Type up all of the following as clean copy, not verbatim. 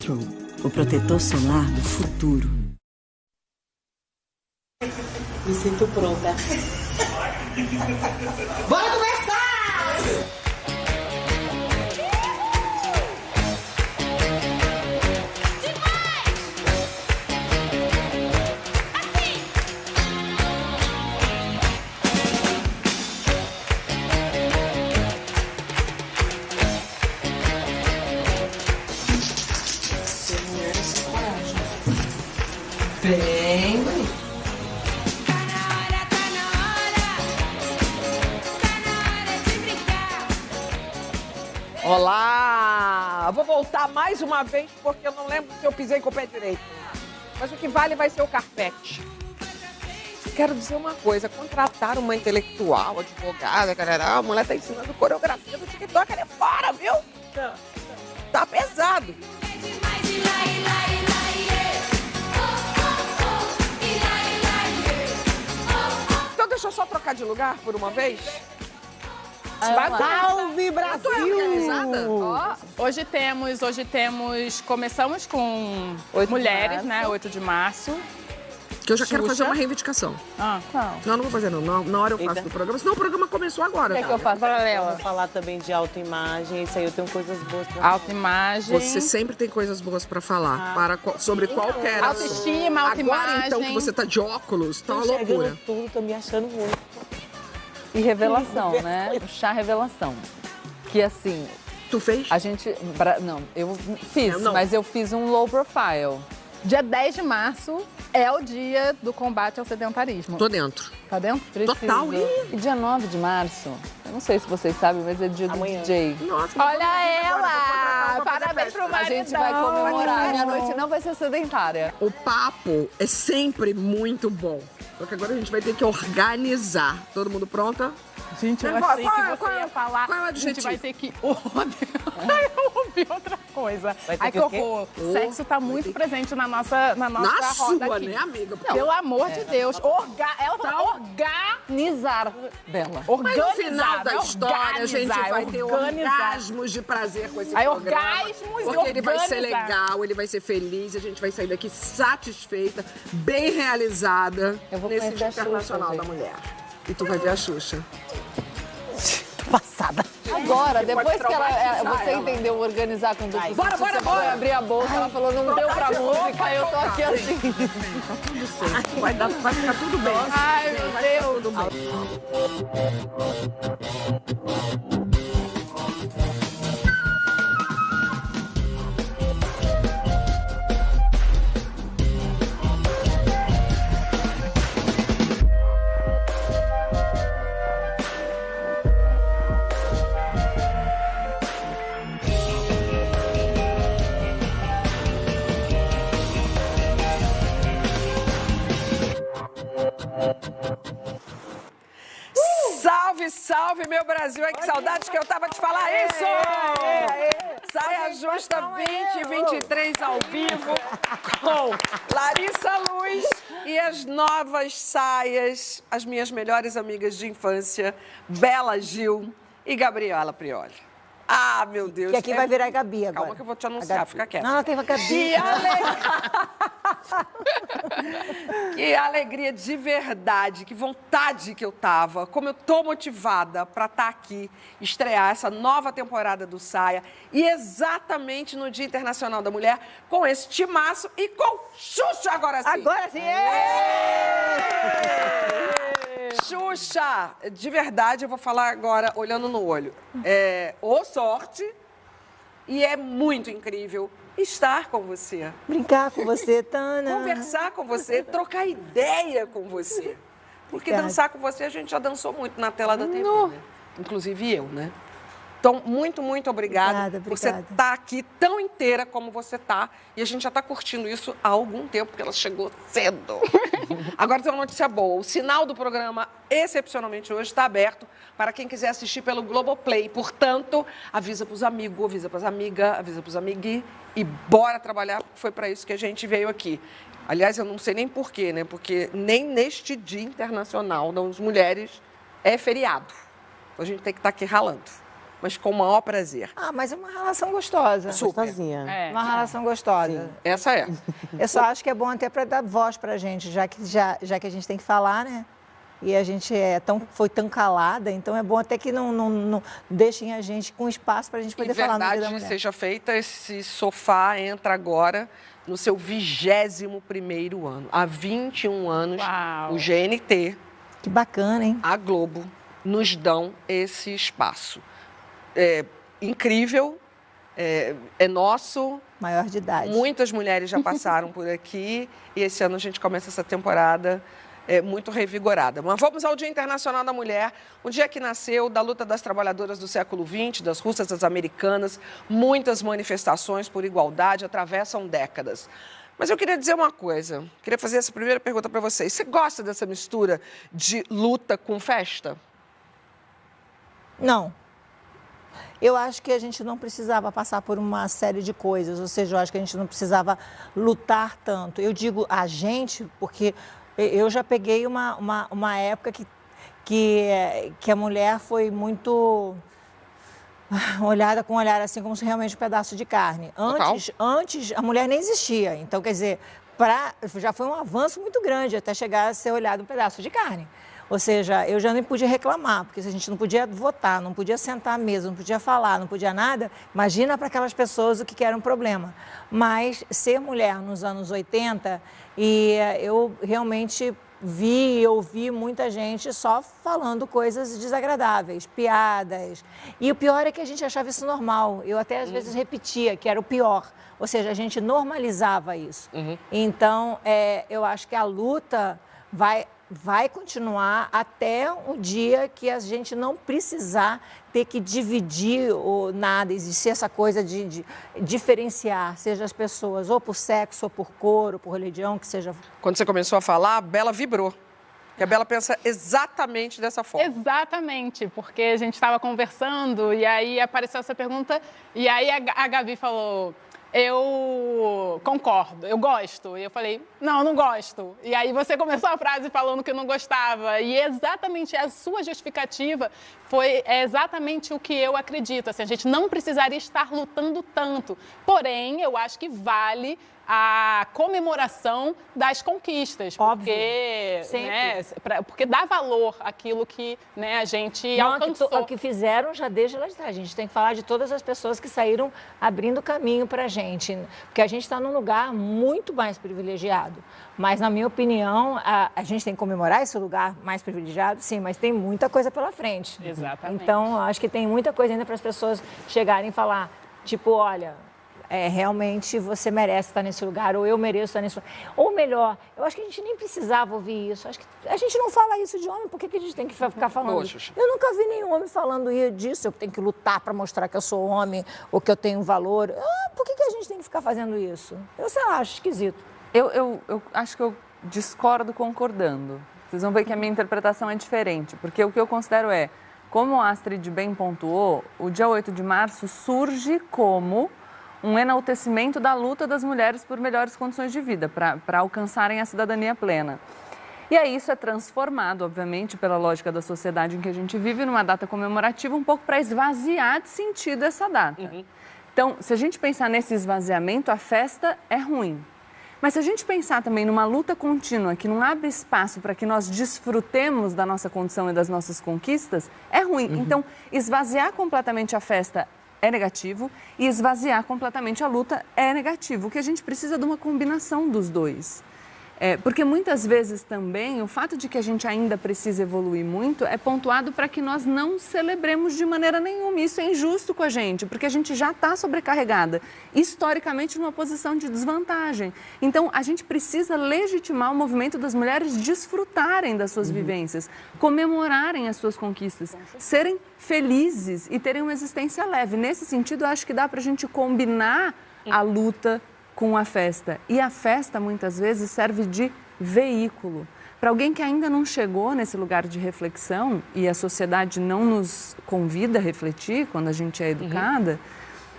Control, o protetor solar do futuro. Me sinto pronta. Bora começar! Bem, Olá! Vou voltar mais uma vez porque eu não lembro se eu pisei com o pé direito. Mas o que vale vai ser o carpete. Quero dizer uma coisa, contratar uma intelectual, advogada, galera, a mulher tá ensinando coreografia do TikTok ali fora, viu? Tá pesado. Então deixa eu só trocar de lugar por uma vez. salve Brasil! Tu é organizada? Ó, hoje temos, começamos com 8 de mulheres, março. né, 8 de março. Que eu já quero Xuxa. fazer uma reivindicação. Ah, Não, não vou fazer não. Na hora eu faço Eita. do programa, senão o programa começou agora. o que é que eu faço? Vamos Paralela. falar também de autoimagem. Isso aí eu tenho coisas boas pra falar. Autoimagem. Você sempre tem coisas boas pra falar, sobre qualquer Autoestima, autoimagem. Agora, então, que você tá de óculos, tá uma Enxergando loucura. tudo, tô me achando muito. E revelação, né? O chá revelação. Que assim, Tu fez? a gente. Não, eu fiz, Eu não. mas eu fiz um low profile. Dia 10 de março é o dia do combate ao sedentarismo. Tô dentro. Tá dentro? Total. E dia 9 de março, eu não sei se vocês sabem, mas é dia do Amanhã. DJ. Nossa, Olha ela! Agora, Parabéns pro A maridão! gente vai comemorar. Minha noite não vai ser sedentária. o papo é sempre muito bom. Só que agora a gente vai ter que organizar. Todo mundo pronta? Gente, eu Qual- achei que qual- você ia falar. qual é o A gente adjetivo? vai ter que. Oh, Deus. Eu ouvi outra coisa. Vai ter Ai, que que o quê? horror. Sexo tá muito presente na nossa Na roda sua, aqui. né, amiga? Porque Pelo amor de Deus. Ela falou Nizar dela. Mas no organizar. final da não é história, a gente organizar, vai ter organizar. orgasmos de prazer com esse Aí, programa. orgasmos e Porque ele vai ser organizar. legal, ele vai ser feliz, a gente vai sair daqui satisfeita, bem realizada Eu vou nesse conhecer Dia a Xuxa, Internacional da gente. Mulher. E tu vai ver a Xuxa. Passada. Agora, depois que traumatizar você ela. entendeu organizar com duplo Bora, sentido, bora, você foi bora. abrir a boca, ela falou, não deu pra música, eu tô aqui assim. Vai ficar tudo bem. Ai, meu Deus. Salve, salve, meu Brasil! Ai, que saudades que eu tava de falar isso! Saia Justa 2023 ao vivo com Larissa Luz e as novas saias, as minhas melhores amigas de infância, Bela Gil e Gabriela Prioli. Ah, meu Deus! Que aqui vai virar Gabi agora. Calma que eu vou te anunciar, fica quieta. Não, ela teve a Gabi. Que que alegria de verdade, que vontade que eu tava, como eu tô motivada para estar aqui, estrear essa nova temporada do Saia e exatamente no Dia Internacional da Mulher, com esse timaço e com Xuxa agora sim. Agora sim! Xuxa, de verdade, eu vou falar agora olhando no olho. Ô sorte e é muito incrível estar com você. Brincar com você, Tana. Conversar com você, trocar ideia com você. Porque Obrigada. dançar com você, a gente já dançou muito na tela da TV, né? Inclusive eu, né? Então, muito, muito obrigada Obrigada, por você obrigada. estar aqui tão inteira como você tá. E a gente já está curtindo isso há algum tempo, porque ela chegou cedo. Agora tem uma notícia boa. O sinal do programa, excepcionalmente hoje, está aberto para quem quiser assistir pelo Globoplay. Portanto, avisa para os amigos, avisa para as amigas, avisa para os amigos e bora trabalhar, porque foi para isso que a gente veio aqui. Aliás, eu não sei nem porquê, né? Porque nem neste Dia Internacional das Mulheres é feriado. Então, a gente tem que estar aqui ralando. mas com o maior prazer. Ah, mas é uma relação gostosa. Super. Gostosinha. É. Uma relação gostosa. Essa é. Eu só acho que é bom até para dar voz pra gente, já que a gente tem que falar, né? E a gente foi tão calada, então é bom até que não deixem a gente com espaço para a gente poder falar no Dia da verdade Mulher. seja feita, esse sofá entra agora no seu 21º ano. Há 21 anos, Uau. o GNT, Que bacana, hein? a Globo, nos dão esse espaço. É incrível, é nosso. Maior de idade. Muitas mulheres já passaram por aqui e esse ano a gente começa essa temporada muito revigorada. Mas vamos ao Dia Internacional da Mulher, um dia que nasceu da luta das trabalhadoras do século XX, das russas, das americanas. Muitas manifestações por igualdade atravessam décadas. Mas eu queria dizer uma coisa, queria fazer essa primeira pergunta para vocês. Você gosta dessa mistura de luta com festa? Não. Eu acho que a gente não precisava passar por uma série de coisas, ou seja, eu acho que a gente não precisava lutar tanto. Eu digo a gente porque eu já peguei uma época que a mulher foi muito olhada com um olhar assim como se realmente um pedaço de carne. Antes a mulher nem existia, então quer dizer, já foi um avanço muito grande até chegar a ser olhado um pedaço de carne. Ou seja, eu já nem podia reclamar, porque se a gente não podia votar, não podia sentar à mesa, não podia falar, não podia nada, imagina para aquelas pessoas o que era um problema. Mas ser mulher nos anos 80, e eu realmente vi e ouvi muita gente só falando coisas desagradáveis, piadas. E o pior é que a gente achava isso normal. Eu até às vezes repetia que era o pior. Ou seja, a gente normalizava isso. Então, eu acho que a luta vai continuar até o dia que a gente não precisar ter que dividir nada, existir essa coisa de diferenciar, seja as pessoas ou por sexo, ou por cor, ou por religião, que seja. Quando você começou a falar, a Bela vibrou. E a Bela pensa exatamente dessa forma. Exatamente, porque a gente estava conversando e aí apareceu essa pergunta e aí a Gabi falou... Eu concordo, eu gosto. E eu falei, não, não gosto. E aí você começou a frase falando que não gostava. E exatamente a sua justificativa foi exatamente o que eu acredito. Assim, a gente não precisaria estar lutando tanto. Porém, eu acho que vale a comemoração das conquistas. Óbvio. Porque dá valor àquilo que a gente alcançou. O que fizeram já desde lá de trás. A gente tem que falar de todas as pessoas que saíram abrindo caminho para a gente. Porque a gente está num lugar muito mais privilegiado. Mas, na minha opinião, a gente tem que comemorar esse lugar mais privilegiado, sim, mas tem muita coisa pela frente. Exatamente. Então, acho que tem muita coisa ainda para as pessoas chegarem e falar, tipo, olha... realmente você merece estar nesse lugar, ou eu mereço estar nesse lugar. Ou melhor, eu acho que a gente nem precisava ouvir isso. Acho que a gente não fala isso de homem, por que a gente tem que ficar falando isso? Eu nunca vi nenhum homem falando disso, eu tenho que lutar para mostrar que eu sou homem, ou que eu tenho valor. Por que a gente tem que ficar fazendo isso? Eu sei lá, acho esquisito. Eu acho que eu discordo concordando. Vocês vão ver que a minha interpretação é diferente, porque o que eu considero como a Astrid bem pontuou, o dia 8 de março surge como um enaltecimento da luta das mulheres por melhores condições de vida, para alcançarem a cidadania plena. E aí isso é transformado, obviamente, pela lógica da sociedade em que a gente vive, numa data comemorativa, um pouco para esvaziar de sentido essa data. Então, se a gente pensar nesse esvaziamento, a festa é ruim. Mas se a gente pensar também numa luta contínua que não abre espaço para que nós desfrutemos da nossa condição e das nossas conquistas, é ruim. Então, esvaziar completamente a festa é negativo e esvaziar completamente a luta é negativo. O que a gente precisa é de uma combinação dos dois. Porque muitas vezes também o fato de que a gente ainda precisa evoluir muito é pontuado para que nós não celebremos de maneira nenhuma. Isso é injusto com a gente, porque a gente já está sobrecarregada, historicamente numa posição de desvantagem. Então, a gente precisa legitimar o movimento das mulheres desfrutarem das suas vivências, comemorarem as suas conquistas, serem felizes e terem uma existência leve. Nesse sentido, eu acho que dá para a gente combinar a luta com a festa. E a festa, muitas vezes, serve de veículo. Para alguém que ainda não chegou nesse lugar de reflexão, e a sociedade não nos convida a refletir quando a gente é educada,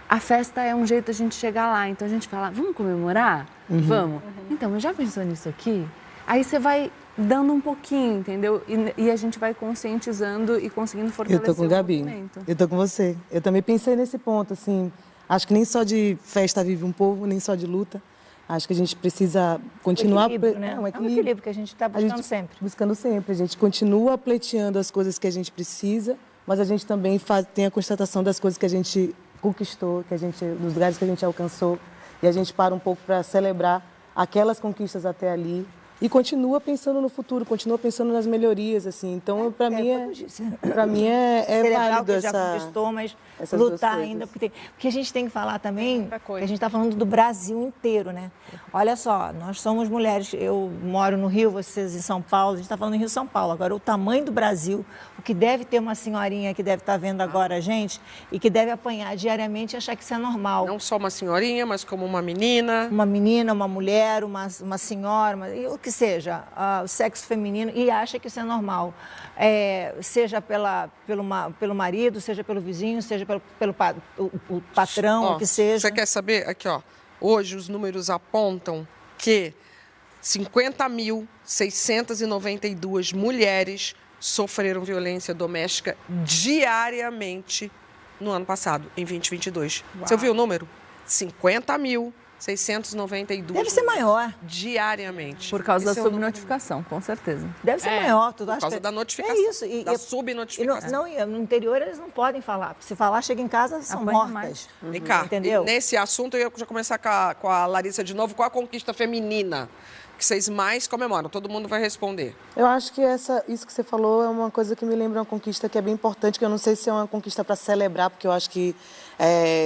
a festa é um jeito de a gente chegar lá. Então, a gente fala, vamos comemorar? Vamos. Então, mas já pensou nisso aqui? Aí você vai dando um pouquinho, entendeu? E a gente vai conscientizando e conseguindo fortalecer Eu tô com o Gabi, movimento. eu tô com você. Eu também pensei nesse ponto, assim, acho que nem só de festa vive um povo, nem só de luta. Acho que a gente precisa continuar... equilíbrio, né? um É um equilíbrio que a gente está buscando sempre. Buscando sempre. A gente continua pleiteando as coisas que a gente precisa, mas a gente também tem a constatação das coisas que a gente conquistou, dos lugares que a gente alcançou, e a gente para um pouco para celebrar aquelas conquistas até ali. E continua pensando no futuro, continua pensando nas melhorias, assim. Então, para mim é válido que essa... já conquistou, mas essas duas lutar coisas. ainda. Porque a gente tem que falar também, muita coisa. que a gente está falando do Brasil inteiro, né? Olha só, nós somos mulheres, eu moro no Rio, vocês em São Paulo, a gente está falando em Rio, São Paulo. Agora, o tamanho do Brasil, o que deve ter uma senhorinha que deve estar vendo agora a gente e que deve apanhar diariamente e achar que isso é normal. Não só uma senhorinha, mas como uma menina. Uma menina, uma mulher, uma senhora, o que seja, o sexo feminino, e acha que isso é normal. Seja pelo marido, seja pelo vizinho, seja pelo patrão, Ó, o que seja. Você quer saber? Aqui, ó. Hoje os números apontam que 50.692 mulheres sofreram violência doméstica diariamente no ano passado, em 2022. Uau. Você ouviu o número? 50.692. Deve ser maior. Diariamente. Por causa Esse da é o número. subnotificação, com certeza. Deve ser maior. Por causa da notificação. É isso. Da subnotificação. No interior eles não podem falar. Se falar, chega em casa, são Apanha mortas. mais. Vem cá, Entendeu? e nesse assunto eu ia já começar com a Larissa de novo. Qual a conquista feminina que vocês mais comemoram? Todo mundo vai responder. Eu acho que isso que você falou é uma coisa que me lembra uma conquista que é bem importante, que eu não sei se é uma conquista para celebrar, porque eu acho que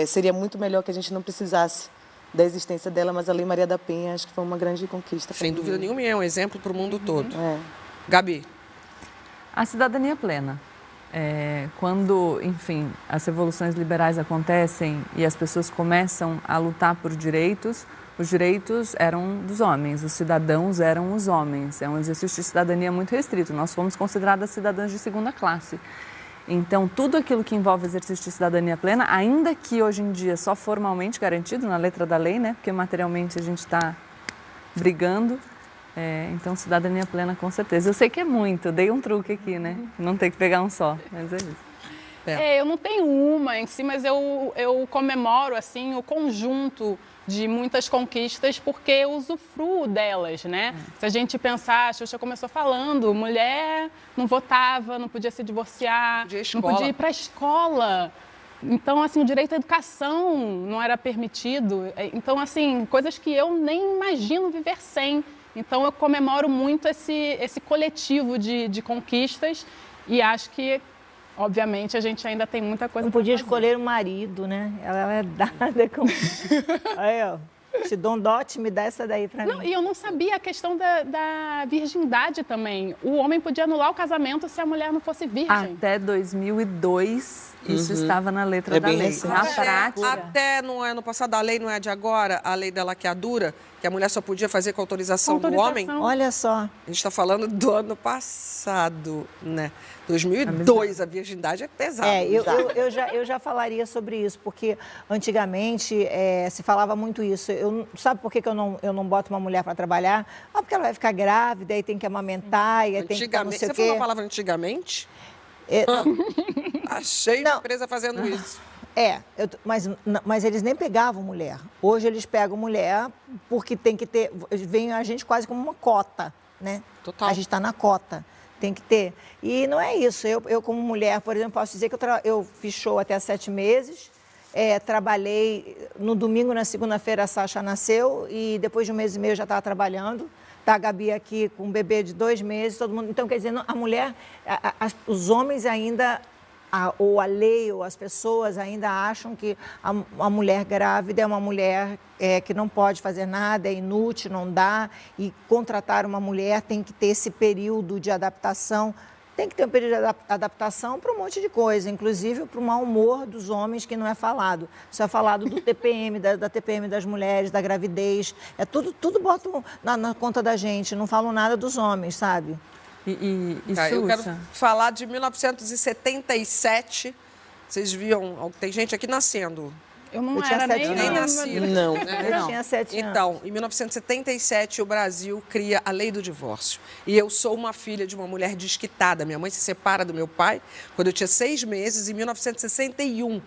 seria muito melhor que a gente não precisasse da existência dela, mas a Lei Maria da Penha acho que foi uma grande conquista. Sem dúvida nenhuma, é um exemplo para o mundo todo. É. Gabi. A cidadania plena. Quando, enfim, as revoluções liberais acontecem e as pessoas começam a lutar por direitos, os direitos eram dos homens, os cidadãos eram os homens. É um exercício de cidadania muito restrito. Nós fomos consideradas cidadãs de segunda classe. Então, tudo aquilo que envolve exercício de cidadania plena, ainda que hoje em dia só formalmente garantido na letra da lei, né? Porque materialmente a gente está brigando. Então, cidadania plena, com certeza. Eu sei que é muito, dei um truque aqui, né? Não ter que pegar um só, mas é isso. Eu não tenho uma em si, mas eu comemoro assim o conjunto de muitas conquistas porque eu usufruo delas, né? Se a gente pensar, a Xuxa começou falando, mulher não votava, não podia se divorciar, não podia ir para a escola. Então, assim, o direito à educação não era permitido. Então, assim, coisas que eu nem imagino viver sem. Então, eu comemoro muito esse coletivo de conquistas e acho que, obviamente, a gente ainda tem muita coisa. Não podia escolher o marido, né? Ela é dada com... Aí, ó, te dou um dote, me dá essa daí pra mim. E eu não sabia a questão da virgindade também. O homem podia anular o casamento se a mulher não fosse virgem. Até 2002, isso estava na letra da bem lei. recente. Na prática... Até no ano passado, a lei não é de agora, a lei da laqueadura, que a mulher só podia fazer com autorização do homem. Olha só. A gente está falando do ano passado, né? 2002, a virgindade é pesada. Eu já falaria sobre isso, porque antigamente se falava muito isso. Sabe por que eu não boto uma mulher para trabalhar? Porque ela vai ficar grávida, aí tem que amamentar, e aí tem que não sei o quê. Você falou a palavra antigamente? Achei uma empresa fazendo isso. Mas eles nem pegavam mulher. Hoje eles pegam mulher porque tem que ter... Vem a gente quase como uma cota, né? Total. A gente está na cota. Tem que ter. E não é isso. Eu como mulher, por exemplo, posso dizer que eu fiz show até 7 meses, trabalhei no domingo, na segunda-feira a Sasha nasceu e depois de 1 mês e meio eu já estava trabalhando. Tá a Gabi aqui com um bebê de 2 meses, todo mundo... Então, quer dizer, a mulher, os homens ainda, ou a lei, ou as pessoas ainda acham que a mulher grávida é uma mulher que não pode fazer nada, é inútil, não dá, e contratar uma mulher tem que ter esse período de adaptação. Tem que ter um período de adaptação para um monte de coisa, inclusive para o mau humor dos homens que não é falado. Isso é falado do TPM, da TPM das mulheres, da gravidez. Tudo botam na conta da gente, não falam nada dos homens, sabe? Eu quero falar de 1977. Vocês viam, tem gente aqui nascendo. Eu não tinha era 7 nem... Nem anos. nascida. Não. né? Eu tinha 7 anos. Então, em 1977, o Brasil cria a lei do divórcio. E eu sou uma filha de uma mulher desquitada. Minha mãe se separa do meu pai quando eu tinha 6 meses, em 1961.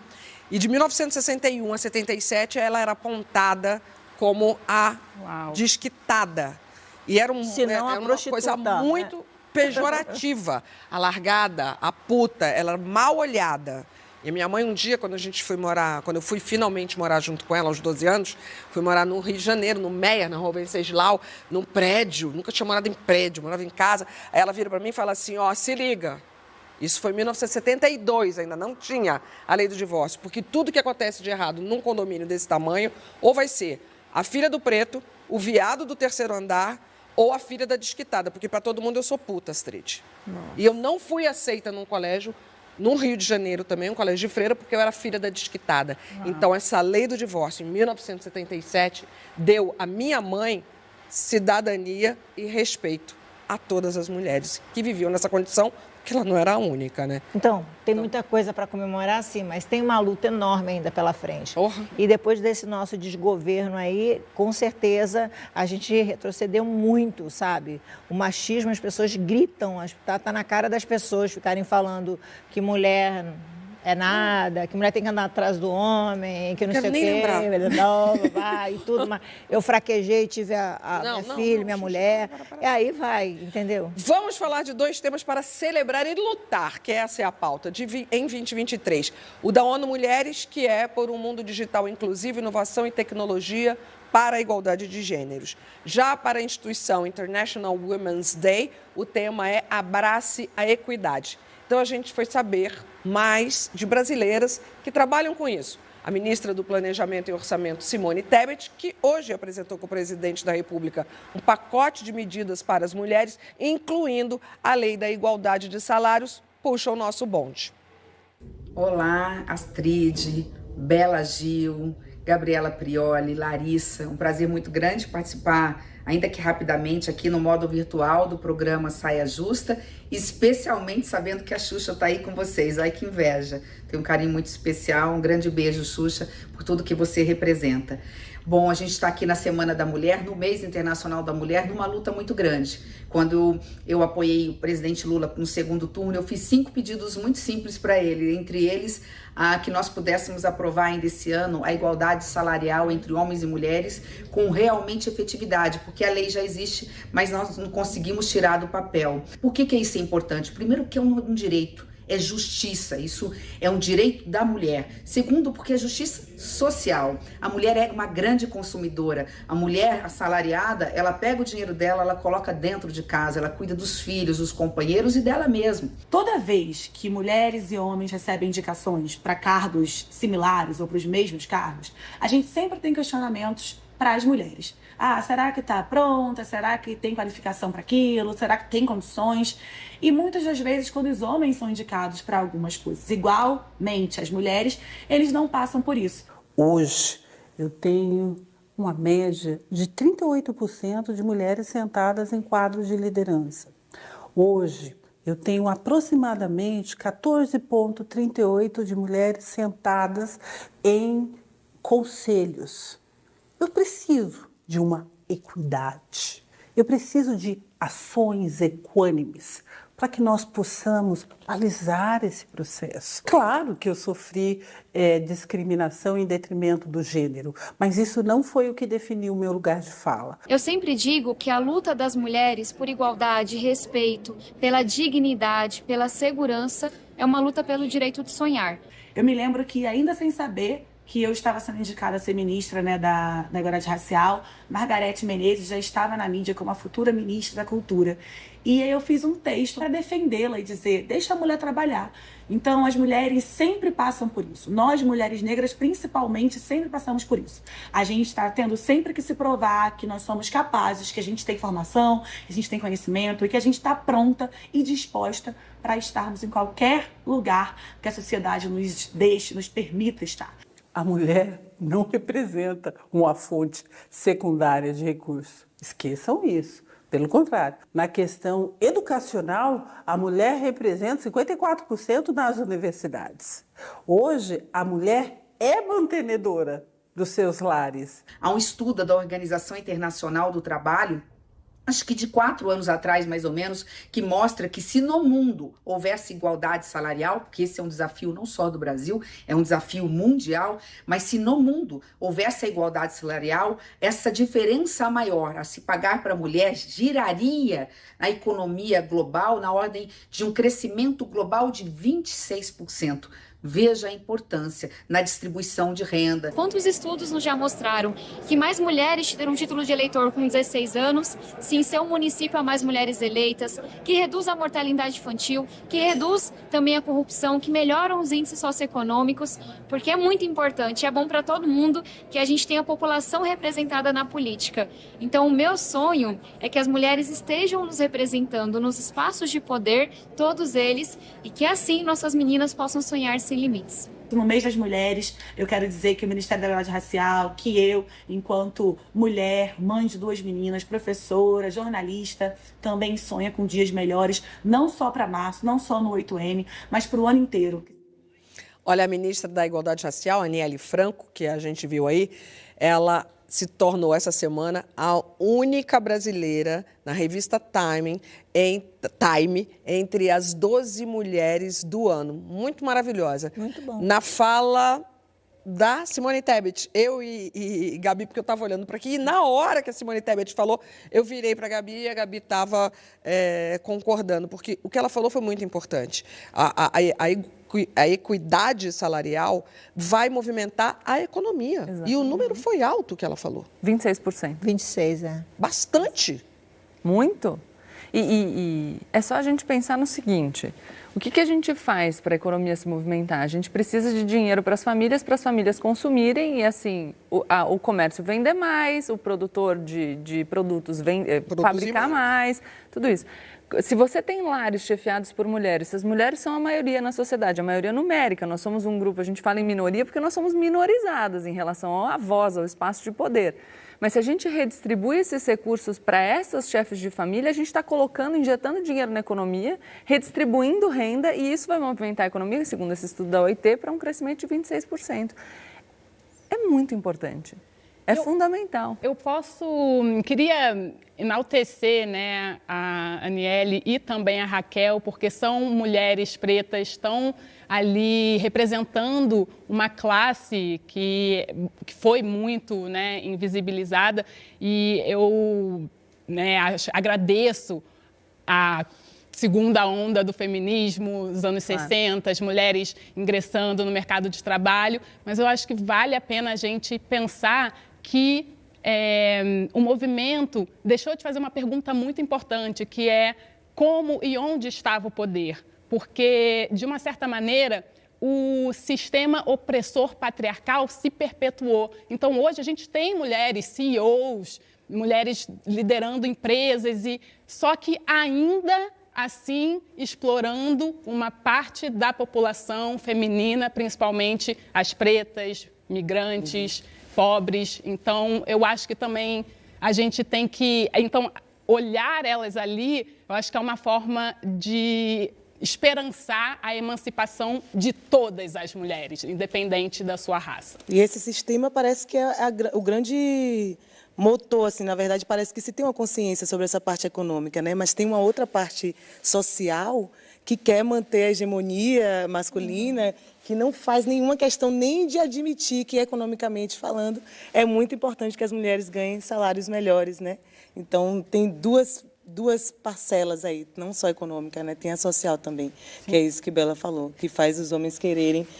E de 1961 a 77, ela era apontada como a Uau. desquitada. E era, Se não, a era uma prostituta, coisa muito pejorativa. A largada, a puta, ela era mal olhada. E a minha mãe, um dia, quando eu fui finalmente morar junto com ela, aos 12 anos, fui morar no Rio de Janeiro, no Meia, na Rua Venceslau, num prédio. Nunca tinha morado em prédio, morava em casa. Aí ela vira para mim e fala assim, ó, se liga. Isso foi em 1972, ainda não tinha a lei do divórcio. Porque tudo que acontece de errado num condomínio desse tamanho, ou vai ser a filha do preto, o viado do terceiro andar, ou a filha da desquitada. Porque para todo mundo eu sou puta, Astrid. E eu não fui aceita num colégio, no Rio de Janeiro também, um colégio de freira, porque eu era filha da desquitada. Então, essa lei do divórcio, em 1977, deu à minha mãe cidadania e respeito a todas as mulheres que viviam nessa condição, porque ela não era a única, né? Então, tem muita coisa para comemorar, sim, mas tem uma luta enorme ainda pela frente. Porra. E depois desse nosso desgoverno aí, com certeza, a gente retrocedeu muito, sabe? O machismo, as pessoas gritam, tá na cara das pessoas ficarem falando que mulher é nada, que mulher tem que andar atrás do homem, que não sei o quê, e tudo. Mas eu fraquejei, tive minha filha, minha mulher, e aí vai, entendeu? Vamos falar de 2 temas para celebrar e lutar, que essa é a pauta em 2023. O da ONU Mulheres, que é por um mundo digital inclusivo, inovação e tecnologia para a igualdade de gêneros. Já para a instituição International Women's Day, o tema é Abrace a Equidade. Então, a gente foi saber mais de brasileiras que trabalham com isso. A ministra do Planejamento e Orçamento, Simone Tebet, que hoje apresentou com o presidente da República um pacote de medidas para as mulheres, incluindo a lei da igualdade de salários, puxa o nosso bonde. Olá, Astrid, Bela Gil, Gabriela Prioli, Larissa. Um prazer muito grande participar, ainda que rapidamente, aqui no modo virtual do programa Saia Justa, especialmente sabendo que a Xuxa está aí com vocês. Ai, que inveja. Tenho um carinho muito especial, um grande beijo, Xuxa, por tudo que você representa. Bom, a gente está aqui na Semana da Mulher, no Mês Internacional da Mulher, numa luta muito grande. Quando eu apoiei o presidente Lula no segundo turno, eu fiz 5 pedidos muito simples para ele, entre eles que nós pudéssemos aprovar ainda esse ano a igualdade salarial entre homens e mulheres com realmente efetividade, porque a lei já existe, mas nós não conseguimos tirar do papel. Por que isso é importante? Primeiro, que é um direito. É justiça, isso é um direito da mulher. Segundo, porque é justiça social. A mulher é uma grande consumidora. A mulher assalariada, ela pega o dinheiro dela, ela coloca dentro de casa, ela cuida dos filhos, dos companheiros e dela mesma. Toda vez que mulheres e homens recebem indicações para cargos similares ou para os mesmos cargos, a gente sempre tem questionamentos para as mulheres. Será que está pronta? Será que tem qualificação para aquilo? Será que tem condições? E muitas das vezes, quando os homens são indicados para algumas coisas, igualmente as mulheres, eles não passam por isso. Hoje, eu tenho uma média de 38% de mulheres sentadas em quadros de liderança. Hoje, eu tenho aproximadamente 14,38% de mulheres sentadas em conselhos. Eu preciso de uma equidade, eu preciso de ações equânimes para que nós possamos balizar esse processo. Claro que eu sofri discriminação em detrimento do gênero, mas isso não foi o que definiu o meu lugar de fala. Eu sempre digo que a luta das mulheres por igualdade, respeito, pela dignidade, pela segurança, é uma luta pelo direito de sonhar. Eu me lembro que, ainda sem saber que eu estava sendo indicada a ser ministra, né, da igualdade racial, Margarete Menezes já estava na mídia como a futura ministra da Cultura. E aí eu fiz um texto para defendê-la e dizer, deixa a mulher trabalhar. Então, as mulheres sempre passam por isso. Nós, mulheres negras, principalmente, sempre passamos por isso. A gente está tendo sempre que se provar que nós somos capazes, que a gente tem formação, que a gente tem conhecimento e que a gente está pronta e disposta para estarmos em qualquer lugar que a sociedade nos deixe, nos permita estar. A mulher não representa uma fonte secundária de recursos. Esqueçam isso. Pelo contrário, na questão educacional, a mulher representa 54% nas universidades. Hoje, a mulher é mantenedora dos seus lares. Há um estudo da Organização Internacional do Trabalho, acho que de 4 anos atrás, mais ou menos, que mostra que se no mundo houvesse igualdade salarial, porque esse é um desafio não só do Brasil, é um desafio mundial, mas se no mundo houvesse a igualdade salarial, essa diferença maior a se pagar para a mulher giraria a economia global na ordem de um crescimento global de 26%. Veja a importância na distribuição de renda. Quantos estudos nos já mostraram que mais mulheres terão título de eleitor com 16 anos, se em seu município há mais mulheres eleitas, que reduz a mortalidade infantil, que reduz também a corrupção, que melhoram os índices socioeconômicos, porque é muito importante, é bom para todo mundo que a gente tenha a população representada na política. Então, o meu sonho é que as mulheres estejam nos representando nos espaços de poder, todos eles, e que assim nossas meninas possam sonhar sem limites. No mês das mulheres, eu quero dizer que o Ministério da Igualdade Racial, que eu, enquanto mulher, mãe de 2 meninas, professora, jornalista, também sonha com dias melhores, não só para março, não só no 8M, mas para o ano inteiro. Olha, a ministra da Igualdade Racial, Aniele Franco, que a gente viu aí, ela se tornou essa semana a única brasileira na revista Time entre as 12 mulheres do ano. Muito maravilhosa. Muito bom. Na fala da Simone Tebet, eu e Gabi, porque eu estava olhando para aqui, e na hora que a Simone Tebet falou, eu virei para a Gabi e a Gabi estava concordando, porque o que ela falou foi muito importante. A equidade salarial vai movimentar a economia. Exatamente. E o número foi alto que ela falou. 26%. 26%, é. Bastante. Muito. E é só a gente pensar no seguinte, o que a gente faz para a economia se movimentar? A gente precisa de dinheiro para as famílias consumirem e assim, o comércio vender mais, o produtor de produtos fabricar mais, tudo isso. Se você tem lares chefiados por mulheres, as mulheres são a maioria na sociedade, a maioria numérica, nós somos um grupo, a gente fala em minoria porque nós somos minorizadas em relação à voz, ao espaço de poder. Mas se a gente redistribui esses recursos para essas chefes de família, a gente está injetando dinheiro na economia, redistribuindo renda e isso vai movimentar a economia, segundo esse estudo da OIT, para um crescimento de 26%. É muito importante. É fundamental. Queria enaltecer, né, a Aniele e também a Raquel, porque são mulheres pretas, estão ali representando uma classe que foi muito, né, invisibilizada. E eu, né, agradeço a segunda onda do feminismo, dos anos 60, as mulheres ingressando no mercado de trabalho, mas eu acho que vale a pena a gente pensar que o movimento deixou de fazer uma pergunta muito importante, que é como e onde estava o poder. Porque, de uma certa maneira, o sistema opressor patriarcal se perpetuou. Então, hoje a gente tem mulheres CEOs, mulheres liderando empresas, só que ainda assim explorando uma parte da população feminina, principalmente as pretas, migrantes, pobres. Então, eu acho que também a gente tem que olhar elas ali, eu acho que é uma forma de esperançar a emancipação de todas as mulheres, independente da sua raça. E esse sistema parece que é o grande motor, assim, na verdade, parece que se tem uma consciência sobre essa parte econômica, né? Mas tem uma outra parte social que quer manter a hegemonia masculina, que não faz nenhuma questão nem de admitir que, economicamente falando, é muito importante que as mulheres ganhem salários melhores, né? Então, tem duas parcelas aí, não só econômica, né? Tem a social também, que é isso que Bela falou, que faz os homens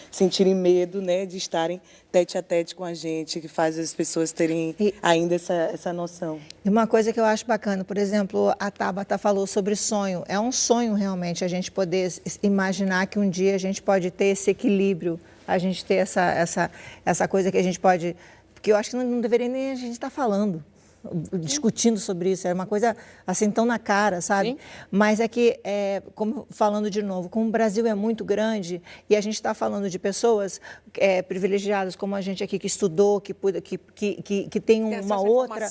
sentirem medo, né, de estarem tete a tete com a gente, que faz as pessoas terem ainda essa noção. E uma coisa que eu acho bacana, por exemplo, a Tabata falou sobre sonho. É um sonho realmente a gente poder imaginar que um dia a gente pode ter esse equilíbrio, a gente ter essa coisa que a gente pode... Porque eu acho que não deveria nem a gente estar falando. discutindo sobre isso, era uma coisa assim tão na cara, sabe? Sim. Mas é que, falando de novo, como o Brasil é muito grande e a gente está falando de pessoas privilegiadas como a gente aqui que estudou, que tem uma outra,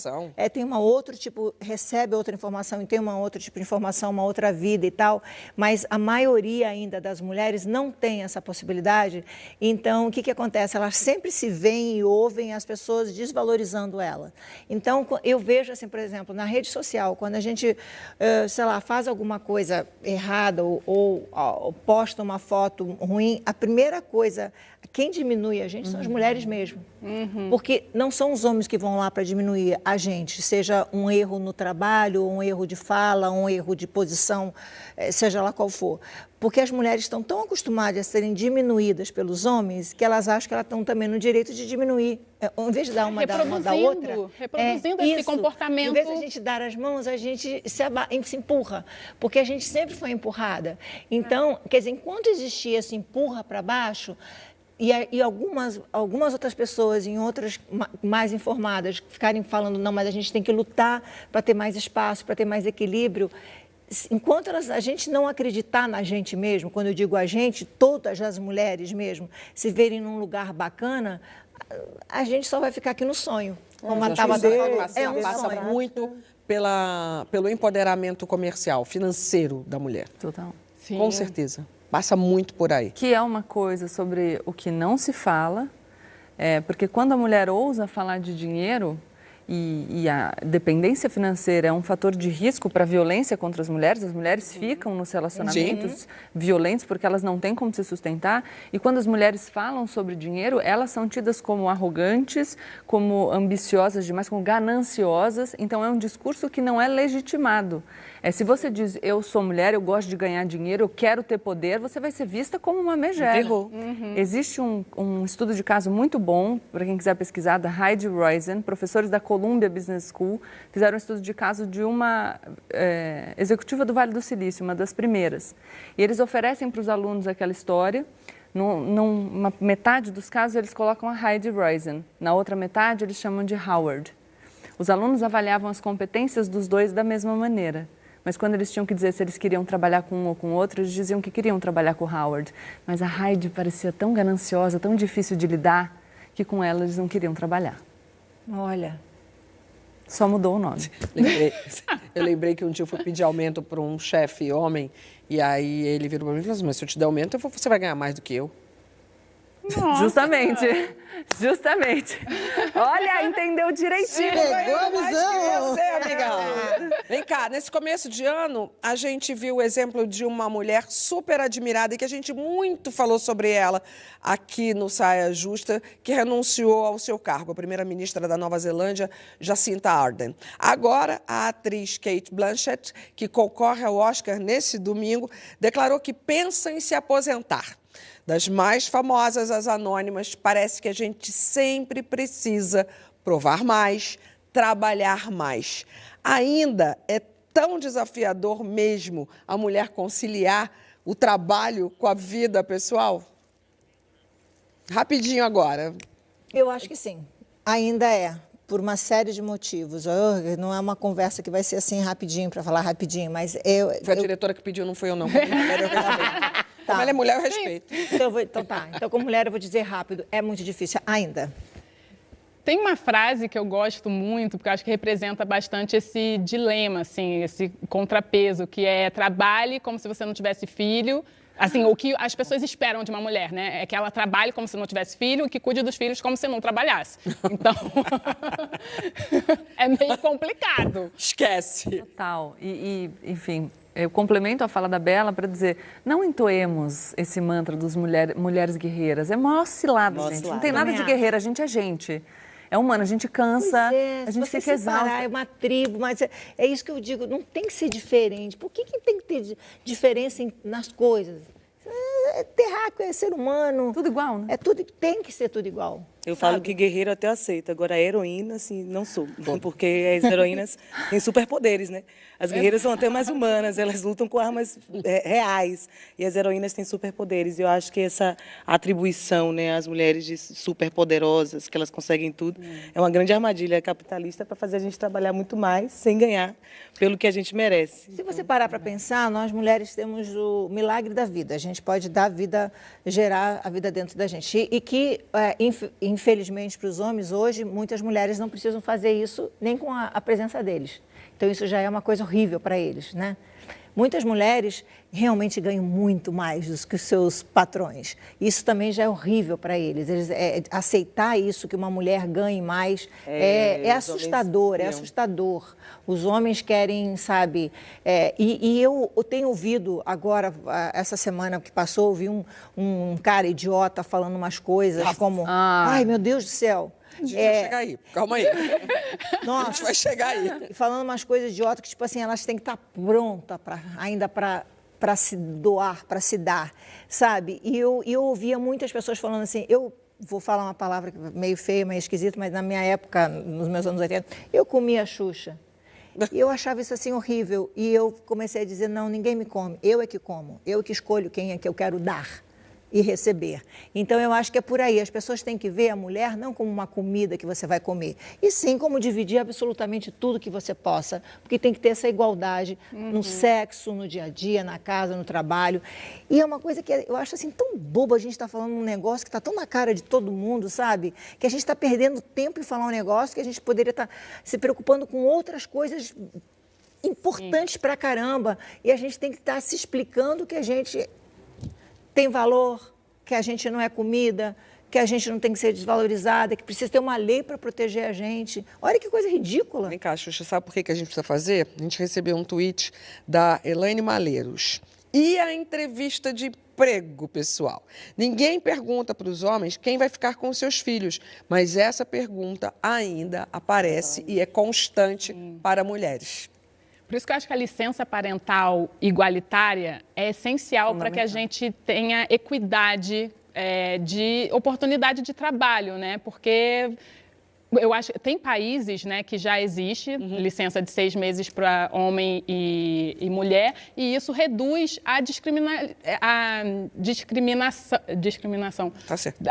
tem uma outro tipo, recebe outra informação e tem uma outra tipo de informação, uma outra vida e tal, mas a maioria ainda das mulheres não tem essa possibilidade. Então, o que acontece? Elas sempre se veem e ouvem as pessoas desvalorizando ela. Então, eu vejo, assim, por exemplo, na rede social, quando a gente, sei lá, faz alguma coisa errada ou posta uma foto ruim, a primeira coisa, quem diminui a gente são as mulheres mesmo. Porque não são os homens que vão lá para diminuir a gente, seja um erro no trabalho, um erro de fala, um erro de posição, seja lá qual for. Porque as mulheres estão tão acostumadas a serem diminuídas pelos homens que elas acham que elas estão também no direito de diminuir. Em vez de dar uma da outra... Reproduzindo esse comportamento. Em vez de a gente dar as mãos, a gente se empurra. Porque a gente sempre foi empurrada. Então, quer dizer, enquanto existia esse empurra para baixo... E algumas outras pessoas, em outras mais informadas, ficarem falando, não, mas a gente tem que lutar para ter mais espaço, para ter mais equilíbrio. Enquanto a gente não acreditar na gente mesmo, quando eu digo a gente, todas as mulheres mesmo, se verem num lugar bacana, a gente só vai ficar aqui no sonho. Como a Tabata falou, passa muito pelo empoderamento comercial, financeiro da mulher. Total. Sim. Com certeza. Passa muito por aí. Que é uma coisa sobre o que não se fala, porque quando a mulher ousa falar de dinheiro, e a dependência financeira é um fator de risco para a violência contra as mulheres ficam nos relacionamentos violentos porque elas não têm como se sustentar. E quando as mulheres falam sobre dinheiro, elas são tidas como arrogantes, como ambiciosas demais, como gananciosas. Então é um discurso que não é legitimado. Se você diz, eu sou mulher, eu gosto de ganhar dinheiro, eu quero ter poder, você vai ser vista como uma megera. Existe um estudo de caso muito bom, para quem quiser pesquisar, da Heidi Roizen, professores da Columbia Business School, fizeram um estudo de caso de uma executiva do Vale do Silício, uma das primeiras. E eles oferecem para os alunos aquela história. Numa metade dos casos, eles colocam a Heidi Roizen. Na outra metade, eles chamam de Howard. Os alunos avaliavam as competências dos dois da mesma maneira. Mas quando eles tinham que dizer se eles queriam trabalhar com um ou com o outro, eles diziam que queriam trabalhar com o Howard. Mas a Heidi parecia tão gananciosa, tão difícil de lidar, que com ela eles não queriam trabalhar. Olha... Só mudou o nome. Eu lembrei que um dia eu fui pedir aumento para um chefe homem, e aí ele virou para mim e falou assim, mas se eu te der aumento, você vai ganhar mais do que eu. Nossa. Justamente. Olha, entendeu direitinho. Pegou a visão. Você, amiga. Vem cá, nesse começo de ano, a gente viu o exemplo de uma mulher super admirada e que a gente muito falou sobre ela aqui no Saia Justa, que renunciou ao seu cargo, a primeira-ministra da Nova Zelândia, Jacinta Ardern. Agora, a atriz Cate Blanchett, que concorre ao Oscar nesse domingo, declarou que pensa em se aposentar. Das mais famosas às anônimas, parece que a gente sempre precisa provar mais, trabalhar mais. Ainda é tão desafiador mesmo a mulher conciliar o trabalho com a vida pessoal? Rapidinho agora. Eu acho que sim. Ainda é, por uma série de motivos. Não é uma conversa que vai ser assim rapidinho, para falar rapidinho, mas Foi a diretora que pediu, não foi eu não. Como ela é mulher, eu respeito. Então, como mulher, eu vou dizer rápido. É muito difícil ainda. Tem uma frase que eu gosto muito, porque eu acho que representa bastante esse dilema, assim, esse contrapeso, que é trabalhe como se você não tivesse filho. Assim, o que as pessoas esperam de uma mulher, né? É que ela trabalhe como se não tivesse filho e que cuide dos filhos como se não trabalhasse. Então, é meio complicado. Esquece. Total. Enfim... Eu complemento a fala da Bela para dizer, não entoemos esse mantra dos mulheres guerreiras. É mó cilada, gente. Não tem nada de guerreira, a gente é gente. É humano, a gente cansa, a gente fica exausta. É uma tribo, mas é isso que eu digo, não tem que ser diferente. Por que tem que ter diferença nas coisas? É terráqueo, é ser humano. Tudo igual, né? Tem que ser tudo igual. Eu falo que guerreiro até aceito, agora heroína, assim, não sou. Porque as heroínas têm superpoderes, né? As guerreiras são até mais humanas, elas lutam com armas reais. E as heroínas têm superpoderes. E eu acho que essa atribuição, né, às mulheres de superpoderosas, que elas conseguem tudo, é uma grande armadilha capitalista para fazer a gente trabalhar muito mais, sem ganhar pelo que a gente merece. Se você parar para pensar, nós mulheres temos o milagre da vida. A gente pode dar vida, gerar a vida dentro da gente. E que, infelizmente, para os homens, hoje, muitas mulheres não precisam fazer isso nem com a presença deles. Então, isso já é uma coisa horrível para eles, né? Muitas mulheres realmente ganham muito mais do que os seus patrões. Isso também já é horrível para eles. Aceitar isso, que uma mulher ganhe mais, é assustador, é assustador. Os homens querem, sabe... eu tenho ouvido agora, essa semana que passou, ouvi um cara idiota falando umas coisas como... Ai, meu Deus do céu! A gente vai chegar aí, calma aí. Nossa, a gente vai chegar aí. Falando umas coisas idiotas que, tipo assim, elas têm que estar prontas ainda para se doar, para se dar, sabe? E eu ouvia muitas pessoas falando assim, eu vou falar uma palavra meio feia, meio esquisita, mas na minha época, nos meus anos 80, eu comia a Xuxa. E eu achava isso assim horrível. E eu comecei a dizer, não, ninguém me come, eu é que como, eu que escolho quem é que eu quero dar e receber. Então, eu acho que é por aí. As pessoas têm que ver a mulher não como uma comida que você vai comer, e sim como dividir absolutamente tudo que você possa, porque tem que ter essa igualdade no sexo, no dia a dia, na casa, no trabalho. E é uma coisa que eu acho assim tão boba a gente estar falando um negócio que está tão na cara de todo mundo, sabe? Que a gente está perdendo tempo em falar um negócio que a gente poderia estar se preocupando com outras coisas importantes pra caramba. E a gente tem que estar se explicando que a gente tem valor, que a gente não é comida, que a gente não tem que ser desvalorizada, que precisa ter uma lei para proteger a gente. Olha que coisa ridícula. Vem cá, Xuxa, sabe por que a gente precisa fazer? A gente recebeu um tweet da Elaine Malheiros. E a entrevista de emprego, pessoal? Ninguém pergunta para os homens quem vai ficar com os seus filhos, mas essa pergunta ainda aparece e é constante para mulheres. Por isso que eu acho que a licença parental igualitária é essencial para que a gente tenha equidade de oportunidade de trabalho, né? Porque eu acho que tem países, né, que já existe licença de 6 meses para homem e mulher, e isso reduz a discriminação tá certo.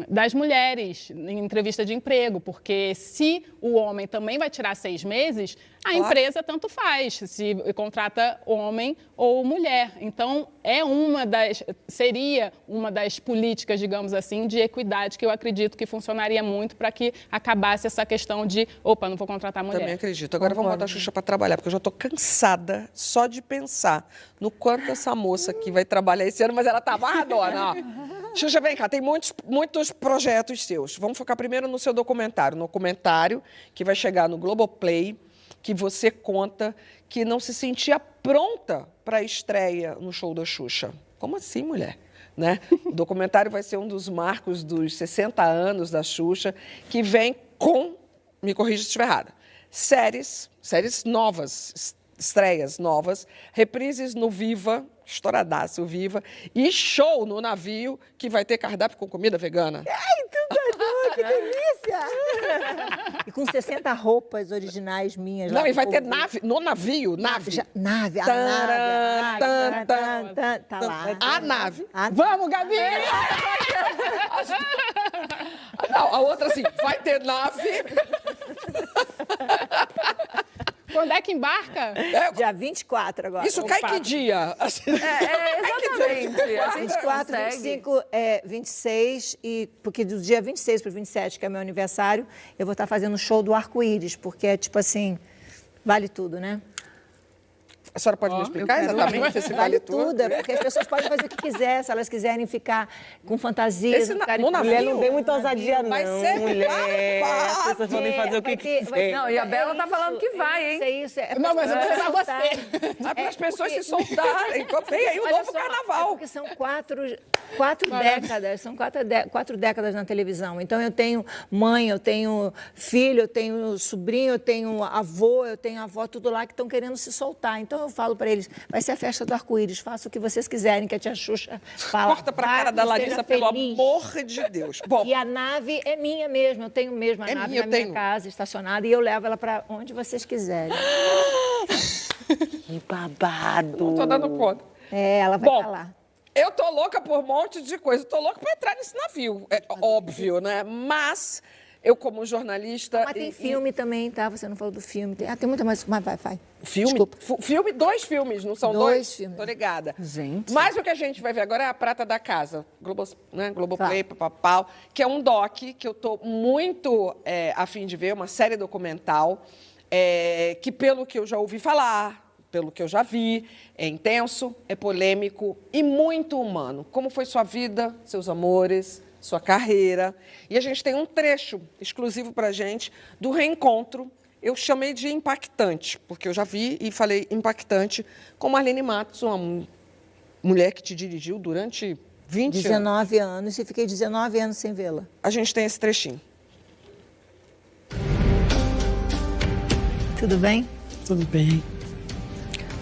Das mulheres em entrevista de emprego, porque se o homem também vai tirar 6 meses, a empresa tanto faz, se contrata homem ou mulher. Então, seria uma das políticas, digamos assim, de equidade que eu acredito que funcionaria muito para que acabasse essa questão de, opa, não vou contratar mulher. Também acredito. Agora vamos botar a Xuxa para trabalhar, porque eu já estou cansada só de pensar no quanto essa moça aqui vai trabalhar esse ano, mas ela tá amarradona, ó. Xuxa, vem cá, tem muitos projetos seus. Vamos focar primeiro no seu documentário. No documentário que vai chegar no Globoplay, que você conta que não se sentia pronta para a estreia no show da Xuxa. Como assim, mulher? Né? O documentário vai ser um dos marcos dos 60 anos da Xuxa, que vem com, me corrija se estiver errada, séries novas, estreias novas, reprises no Viva, estouradaço o Viva, e show no navio, que vai ter cardápio com comida vegana. Ai, tudo bom, que delícia! E com 60 roupas originais minhas. Não, e vai ter nave, no navio, nave. Nave, a nave. Tá lá. A nave. Vamos, Gabi! Não, a outra assim, vai ter nave. Quando é que embarca? Dia 24 agora. Isso cai que dia? Exatamente. 24, 25, 26, porque do dia 26 para o 27, que é meu aniversário, eu vou estar fazendo o show do Arco-Íris, porque é tipo assim, vale tudo, né? A senhora pode me explicar exatamente esse vale tudo? Porque as pessoas podem fazer o que quiser, se elas quiserem ficar com fantasias. Mulher não tem muita ousadia, não. Vai ser mulher. As pessoas podem fazer o que quiser. Não, e a Bela tá falando que vai, hein? Isso. Não, mas eu vou levar você. É para as pessoas se soltarem. Vem aí o novo carnaval. Porque são quatro décadas, são quatro décadas na televisão. Então, eu tenho mãe, eu tenho filho, eu tenho sobrinho, eu tenho avô, eu tenho avó, tudo lá que estão querendo se soltar. Então, eu falo para eles, vai ser a festa do arco-íris, faça o que vocês quiserem, que a tia Xuxa fala. Corta pra cara da Larissa, pelo amor de Deus. Bom, e a nave é minha mesmo, eu tenho mesmo a nave na minha casa, estacionada, e eu levo ela para onde vocês quiserem. Que babado. Não tô dando conta. Ela vai estar lá. Eu tô louca por um monte de coisa. Tô louca pra entrar nesse navio. É óbvio, né? Mas eu, como jornalista... Mas tem filme também, tá? Você não falou do filme. Tem muita mais... Mas vai. Filme? Desculpa. Filme, 2 filmes, não são 2? Filmes. Tô ligada. Gente. Mas o que a gente vai ver agora é A Prata da Casa. Globoplay, papapau, que é um doc que eu tô muito a fim de ver, uma série documental, que pelo que eu já ouvi falar, pelo que eu já vi, é intenso, é polêmico e muito humano. Como foi sua vida, seus amores, sua carreira. E a gente tem um trecho exclusivo pra gente do reencontro. Eu chamei de impactante, porque eu já vi e falei impactante, com Marlene Matos, uma mulher que te dirigiu durante 19 anos e fiquei 19 anos sem vê-la. A gente tem esse trechinho. Tudo bem? Tudo bem.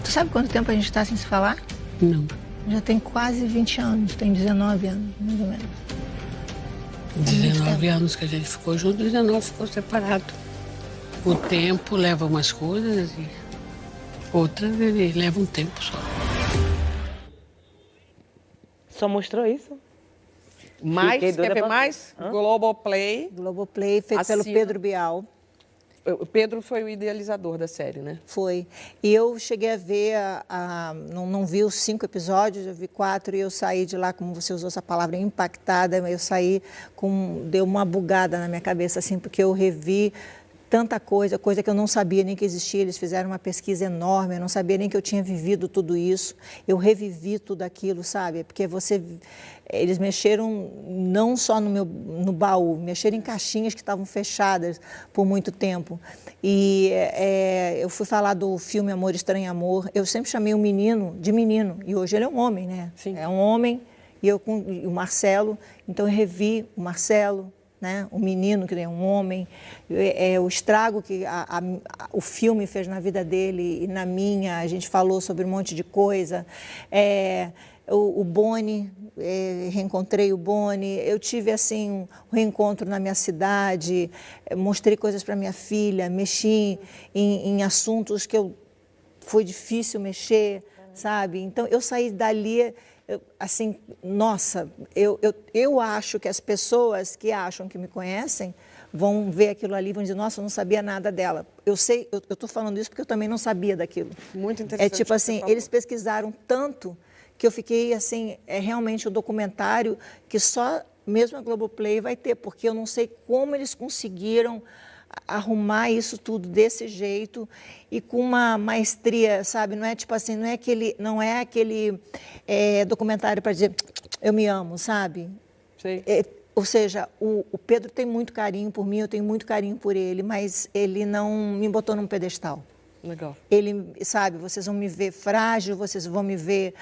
Tu sabe quanto tempo a gente está sem se falar? Não. Já tem quase 20 anos, tem 19 anos, mais ou menos. 19 anos que a gente ficou junto, 19 ficou separado. O tempo leva umas coisas e outras ele leva um tempo só. Só mostrou isso? Mais, quer ver mais? Globoplay. Globoplay, feito pelo Pedro Bial. O Pedro foi o idealizador da série, né? Foi. E eu cheguei a ver, não vi os 5 episódios, eu vi 4 e eu saí de lá, como você usou essa palavra, impactada. Eu saí deu uma bugada na minha cabeça, assim, porque eu revi tanta coisa que eu não sabia nem que existia. Eles fizeram uma pesquisa enorme, eu não sabia nem que eu tinha vivido tudo isso. Eu revivi tudo aquilo, sabe? Porque eles mexeram não só no baú, mexeram em caixinhas que estavam fechadas por muito tempo. E eu fui falar do filme Amor, Estranho Amor. Eu sempre chamei o menino de menino, e hoje ele é um homem, né? Sim. É um homem, e o Marcelo. Então eu revi o Marcelo, né? O menino, que é um homem, o estrago que o filme fez na vida dele e na minha. A gente falou sobre um monte de coisa. O Boni, reencontrei o Boni. Eu tive assim um reencontro na minha cidade, mostrei coisas para minha filha, mexi em assuntos que foi difícil mexer, sabe? Então eu saí dali... assim, nossa, eu acho que as pessoas que acham que me conhecem vão ver aquilo ali e vão dizer, nossa, eu não sabia nada dela. Eu sei, eu estou falando isso porque eu também não sabia daquilo. Muito interessante. É tipo assim, eles pesquisaram tanto que eu fiquei assim, realmente um documentário que só mesmo a Globoplay vai ter, porque eu não sei como eles conseguiram arrumar isso tudo desse jeito e com uma maestria, sabe? Não é tipo assim, não é aquele documentário para dizer eu me amo, sabe? Sei. Ou seja, o Pedro tem muito carinho por mim, eu tenho muito carinho por ele, mas ele não me botou num pedestal. Legal. Ele, sabe, vocês vão me ver frágil, vocês vão me ver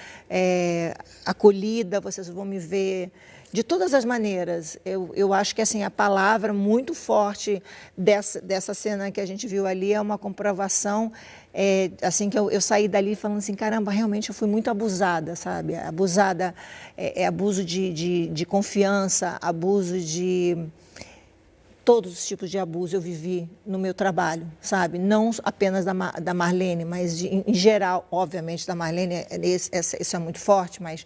acolhida, vocês vão me ver de todas as maneiras. Eu acho que assim, a palavra muito forte dessa cena que a gente viu ali é uma comprovação, assim, que eu saí dali falando assim, caramba, realmente eu fui muito abusada, sabe? Abusada, abuso de confiança, abuso de... Todos os tipos de abuso eu vivi no meu trabalho, sabe? Não apenas da Marlene, mas em geral, obviamente, da Marlene, isso é muito forte, mas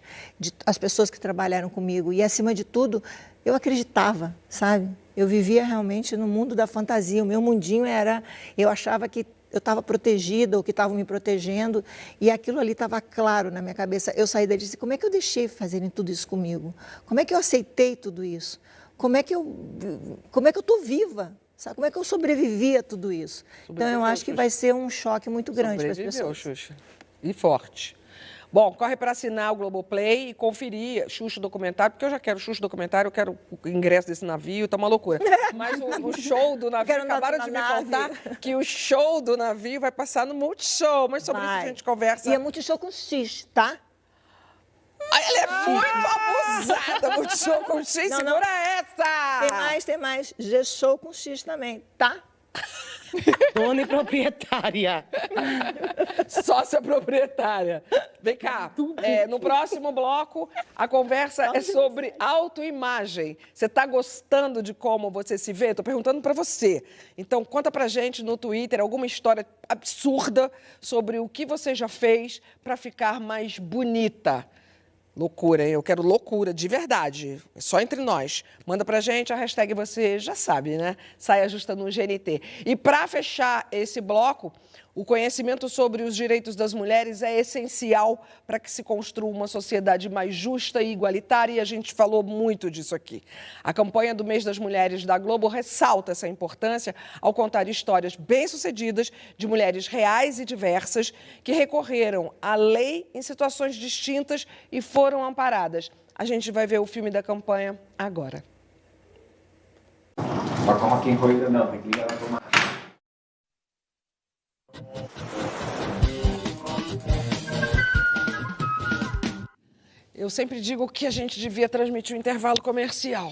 as pessoas que trabalharam comigo. E, acima de tudo, eu acreditava, sabe? Eu vivia realmente no mundo da fantasia. O meu mundinho era... Eu achava que eu estava protegida, ou que estavam me protegendo, e aquilo ali estava claro na minha cabeça. Eu saí dali e disse, como é que eu deixei fazerem tudo isso comigo? Como é que eu aceitei tudo isso? Como é que eu estou viva? Sabe? Como é que eu sobrevivi a tudo isso? Então, eu acho que vai ser um choque muito grande para as pessoas. Xuxa. E forte. Bom, corre para assinar o Globoplay e conferir Xuxa Documentário, porque eu já quero Xuxa Documentário, eu quero o ingresso desse navio, tá uma loucura. Mas o show do navio, acabaram de me contar que o show do navio vai passar no Multishow, mas sobre isso a gente conversa. E é Multishow com X, tá? Ela é muito abusada, Multishow com X, segura essa! Tem mais, G-Show com X também, tá? Dona e proprietária. Sócia proprietária. Vem cá, no próximo bloco, a conversa é sobre autoimagem. Você está gostando de como você se vê? Estou perguntando para você. Então, conta pra gente no Twitter alguma história absurda sobre o que você já fez para ficar mais bonita. Loucura, hein? Eu quero loucura, de verdade. É só entre nós. Manda pra gente a hashtag você já sabe, né? Saia Justa no GNT. E para fechar esse bloco, o conhecimento sobre os direitos das mulheres é essencial para que se construa uma sociedade mais justa e igualitária, e a gente falou muito disso aqui. A campanha do Mês das Mulheres da Globo ressalta essa importância ao contar histórias bem-sucedidas de mulheres reais e diversas que recorreram à lei em situações distintas e foram amparadas. A gente vai ver o filme da campanha agora. Eu sempre digo que a gente devia transmitir o intervalo comercial.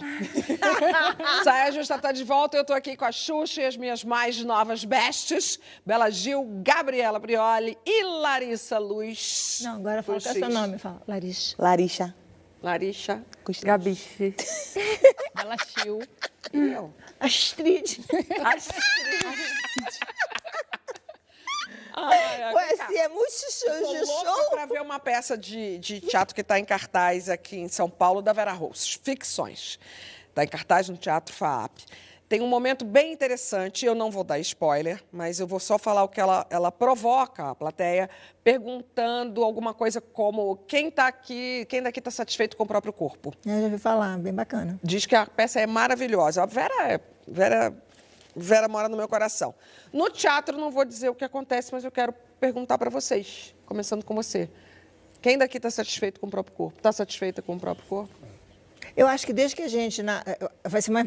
Saia Justa está de volta, eu estou aqui com a Xuxa e as minhas mais novas bestes, Bela Gil, Gabriela Prioli e Larissa Luz. Não, agora fala qual é o seu nome, fala. Larissa. Larissa. Gabiche. Bela Gil. Astrid. Ué, se é muito show de show. Para ver uma peça de teatro que está em cartaz aqui em São Paulo, da Vera Rosas, Ficções. Está em cartaz no Teatro FAAP. Tem um momento bem interessante, eu não vou dar spoiler, mas eu vou só falar o que ela provoca a plateia, perguntando alguma coisa como quem daqui está satisfeito com o próprio corpo. Eu já ouvi falar, bem bacana. Diz que a peça é maravilhosa. A Vera mora no meu coração. No teatro, não vou dizer o que acontece, mas eu quero perguntar para vocês, começando com você. Quem daqui está satisfeito com o próprio corpo? Está satisfeita com o próprio corpo? Eu acho que desde que a gente... vai ser uma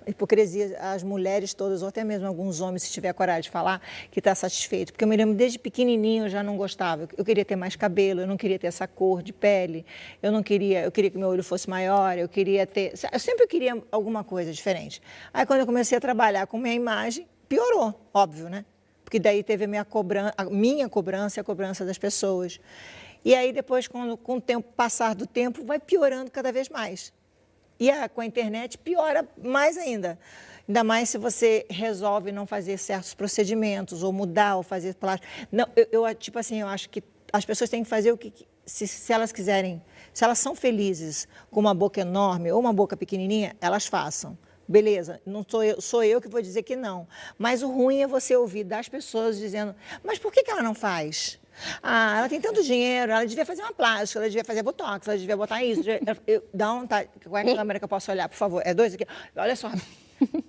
hipocrisia as mulheres todas, ou até mesmo alguns homens, se tiver coragem de falar, que está satisfeito. Porque eu me lembro, desde pequenininho, eu já não gostava. Eu queria ter mais cabelo, eu não queria ter essa cor de pele, eu queria que meu olho fosse maior, eu sempre queria alguma coisa diferente. Aí, quando eu comecei a trabalhar com minha imagem, piorou, óbvio, né? Porque daí teve a minha cobrança e a cobrança das pessoas. E aí, depois, com o passar do tempo, vai piorando cada vez mais. E com a internet piora mais ainda. Ainda mais se você resolve não fazer certos procedimentos, ou mudar, ou fazer plástico. Não, eu acho que as pessoas têm que fazer o que se elas quiserem. Se elas são felizes com uma boca enorme ou uma boca pequenininha, elas façam. Beleza, não sou eu que vou dizer que não. Mas o ruim é você ouvir das pessoas dizendo, mas por que ela não faz? Ah, ela tem tanto dinheiro, ela devia fazer uma plástica, ela devia fazer botox, ela devia botar isso. Dá vontade. Qual é a câmera que eu posso olhar, por favor? É 2 aqui? Olha só.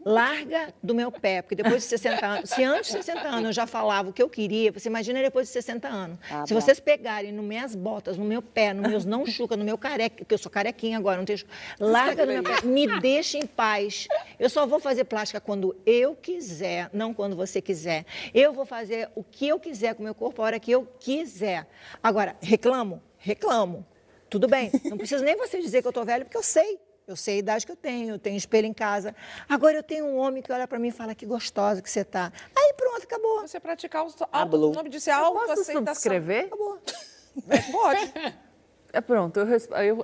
Larga do meu pé, porque depois de 60 anos, se antes de 60 anos eu já falava o que eu queria, você imagina depois de 60 anos. Se vocês pegarem nas minhas botas, no meu pé, nos meus não chuca, no meu careca, porque eu sou carequinha agora, não tenho chuca, larga do meu pé, me deixa em paz. Eu só vou fazer plástica quando eu quiser, não quando você quiser. Eu vou fazer o que eu quiser com o meu corpo a hora que eu quiser. Agora, reclamo? Reclamo. Tudo bem, não preciso nem você dizer que eu tô velho, porque eu sei. Eu sei a idade que eu tenho espelho em casa. Agora eu tenho um homem que olha pra mim e fala que gostosa que você tá. Aí pronto, acabou. Você praticar o nome disso é autoaceitação. Posso subscrever? Acabou. Pode. Pronto,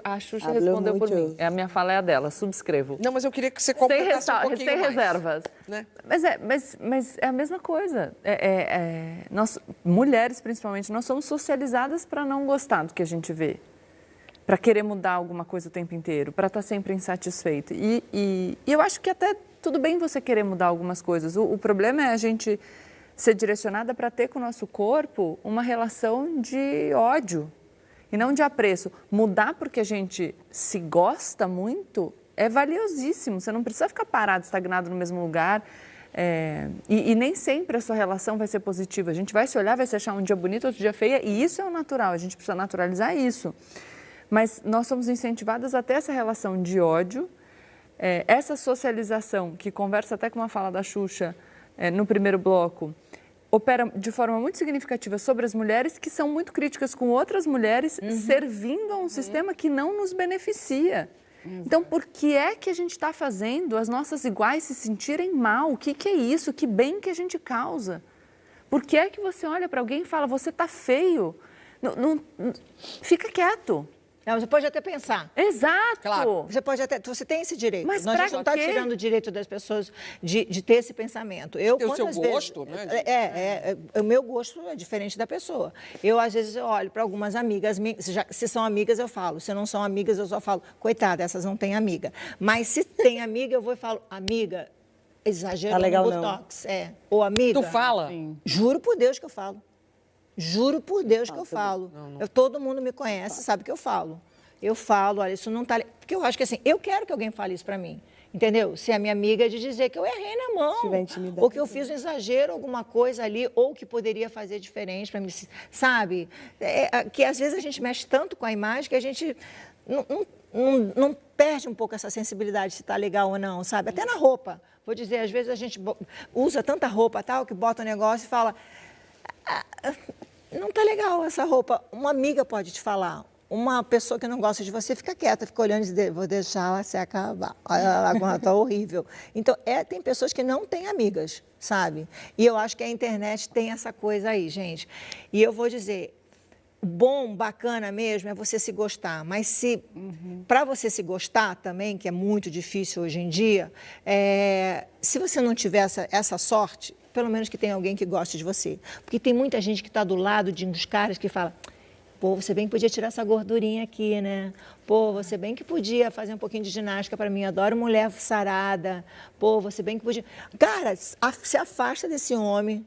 a Xuxa respondeu por mim. A minha fala é a dela, subscrevo. Não, mas eu queria que você completasse um pouquinho sem mais. reservas. Né? Mas é a mesma coisa. Nós, mulheres, principalmente, nós somos socializadas para não gostar do que a gente vê. Para querer mudar alguma coisa o tempo inteiro, para estar sempre insatisfeito. E eu acho que até tudo bem você querer mudar algumas coisas. O problema é a gente ser direcionada para ter com o nosso corpo uma relação de ódio e não de apreço. Mudar porque a gente se gosta muito é valiosíssimo. Você não precisa ficar parado, estagnado no mesmo lugar. E nem sempre a sua relação vai ser positiva. A gente vai se olhar, vai se achar um dia bonito, outro dia feia, e isso é o natural. A gente precisa naturalizar isso. Mas nós somos incentivadas a ter essa relação de ódio, essa socialização, que conversa até com uma fala da Xuxa no primeiro bloco, opera de forma muito significativa sobre as mulheres que são muito críticas com outras mulheres, servindo a um sistema que não nos beneficia. Então, por que é que a gente está fazendo as nossas iguais se sentirem mal? O que, que é isso? Que bem que a gente causa? Por que é que você olha para alguém e fala, você está feio? Fica quieto. Não, você pode até pensar. Exato. Claro. Você tem esse direito. Mas a gente não está tirando o direito das pessoas de ter esse pensamento. Ter o seu gosto, né? O meu gosto é diferente da pessoa. Eu, às vezes, olho para algumas amigas, se são amigas, eu falo. Se não são amigas, eu só falo, coitada, essas não têm amiga. Mas se tem amiga, eu vou e falo, amiga, exagero no botox. Ou amiga. Tu fala? Juro por Deus que eu falo. Juro por Deus que eu falo. Todo mundo me conhece, sabe que eu falo. Eu falo, olha, isso não está... Porque eu acho que assim, eu quero que alguém fale isso para mim. Entendeu? Se a minha amiga é de dizer que eu errei na mão, ou que eu fiz um exagero, alguma coisa ali, ou que poderia fazer diferente para mim, sabe? Que às vezes a gente mexe tanto com a imagem que a gente não perde um pouco essa sensibilidade se está legal ou não, sabe? Até na roupa. Vou dizer, às vezes a gente usa tanta roupa tal, que bota um negócio e fala... não tá legal essa roupa. Uma amiga pode te falar. Uma pessoa que não gosta de você fica quieta, fica olhando e diz, vou deixar ela se acabar. Ela tá horrível. Então, tem pessoas que não têm amigas, sabe? E eu acho que a internet tem essa coisa aí, gente. E eu vou dizer, bom, bacana mesmo é você se gostar, mas se para você se gostar também, que é muito difícil hoje em dia, se você não tiver essa sorte, pelo menos que tenha alguém que goste de você. Porque tem muita gente que está do lado de uns caras que fala, pô, você bem que podia tirar essa gordurinha aqui, né? Pô, você bem que podia fazer um pouquinho de ginástica para mim, adoro mulher sarada. Pô, você bem que podia... Cara, se afasta desse homem,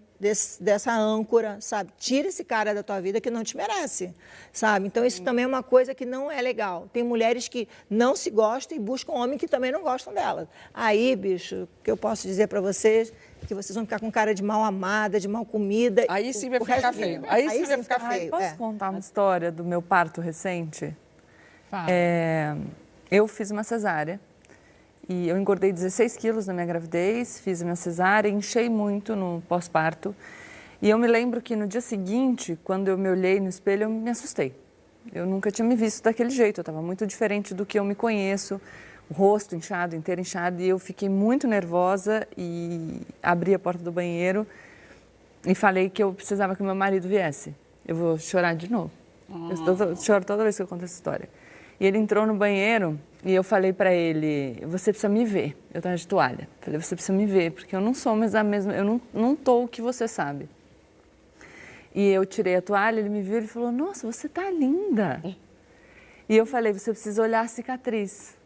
dessa âncora, sabe? Tira esse cara da tua vida que não te merece, sabe? Então, isso também é uma coisa que não é legal. Tem mulheres que não se gostam e buscam homens que também não gostam delas. Aí, bicho, o que eu posso dizer para vocês... que vocês vão ficar com cara de mal amada, de mal comida. Aí sim vai ficar feio. Aí sim vai ficar feio. Posso contar uma história do meu parto recente? Eu fiz uma cesárea e eu engordei 16 quilos na minha gravidez, fiz a minha cesárea, enchei muito no pós-parto. E eu me lembro que no dia seguinte, quando eu me olhei no espelho, eu me assustei. Eu nunca tinha me visto daquele jeito, eu estava muito diferente do que eu me conheço. O rosto inchado, inteiro inchado, e eu fiquei muito nervosa e abri a porta do banheiro e falei que eu precisava que meu marido viesse. Eu vou chorar de novo. Eu choro toda vez que eu conto essa história. E ele entrou no banheiro e eu falei para ele, você precisa me ver. Eu estava de toalha. Falei, você precisa me ver, porque eu não sou mais a mesma, eu não tô o que você sabe. E eu tirei a toalha, ele me viu e falou, nossa, você tá linda. E eu falei, você precisa olhar a cicatriz.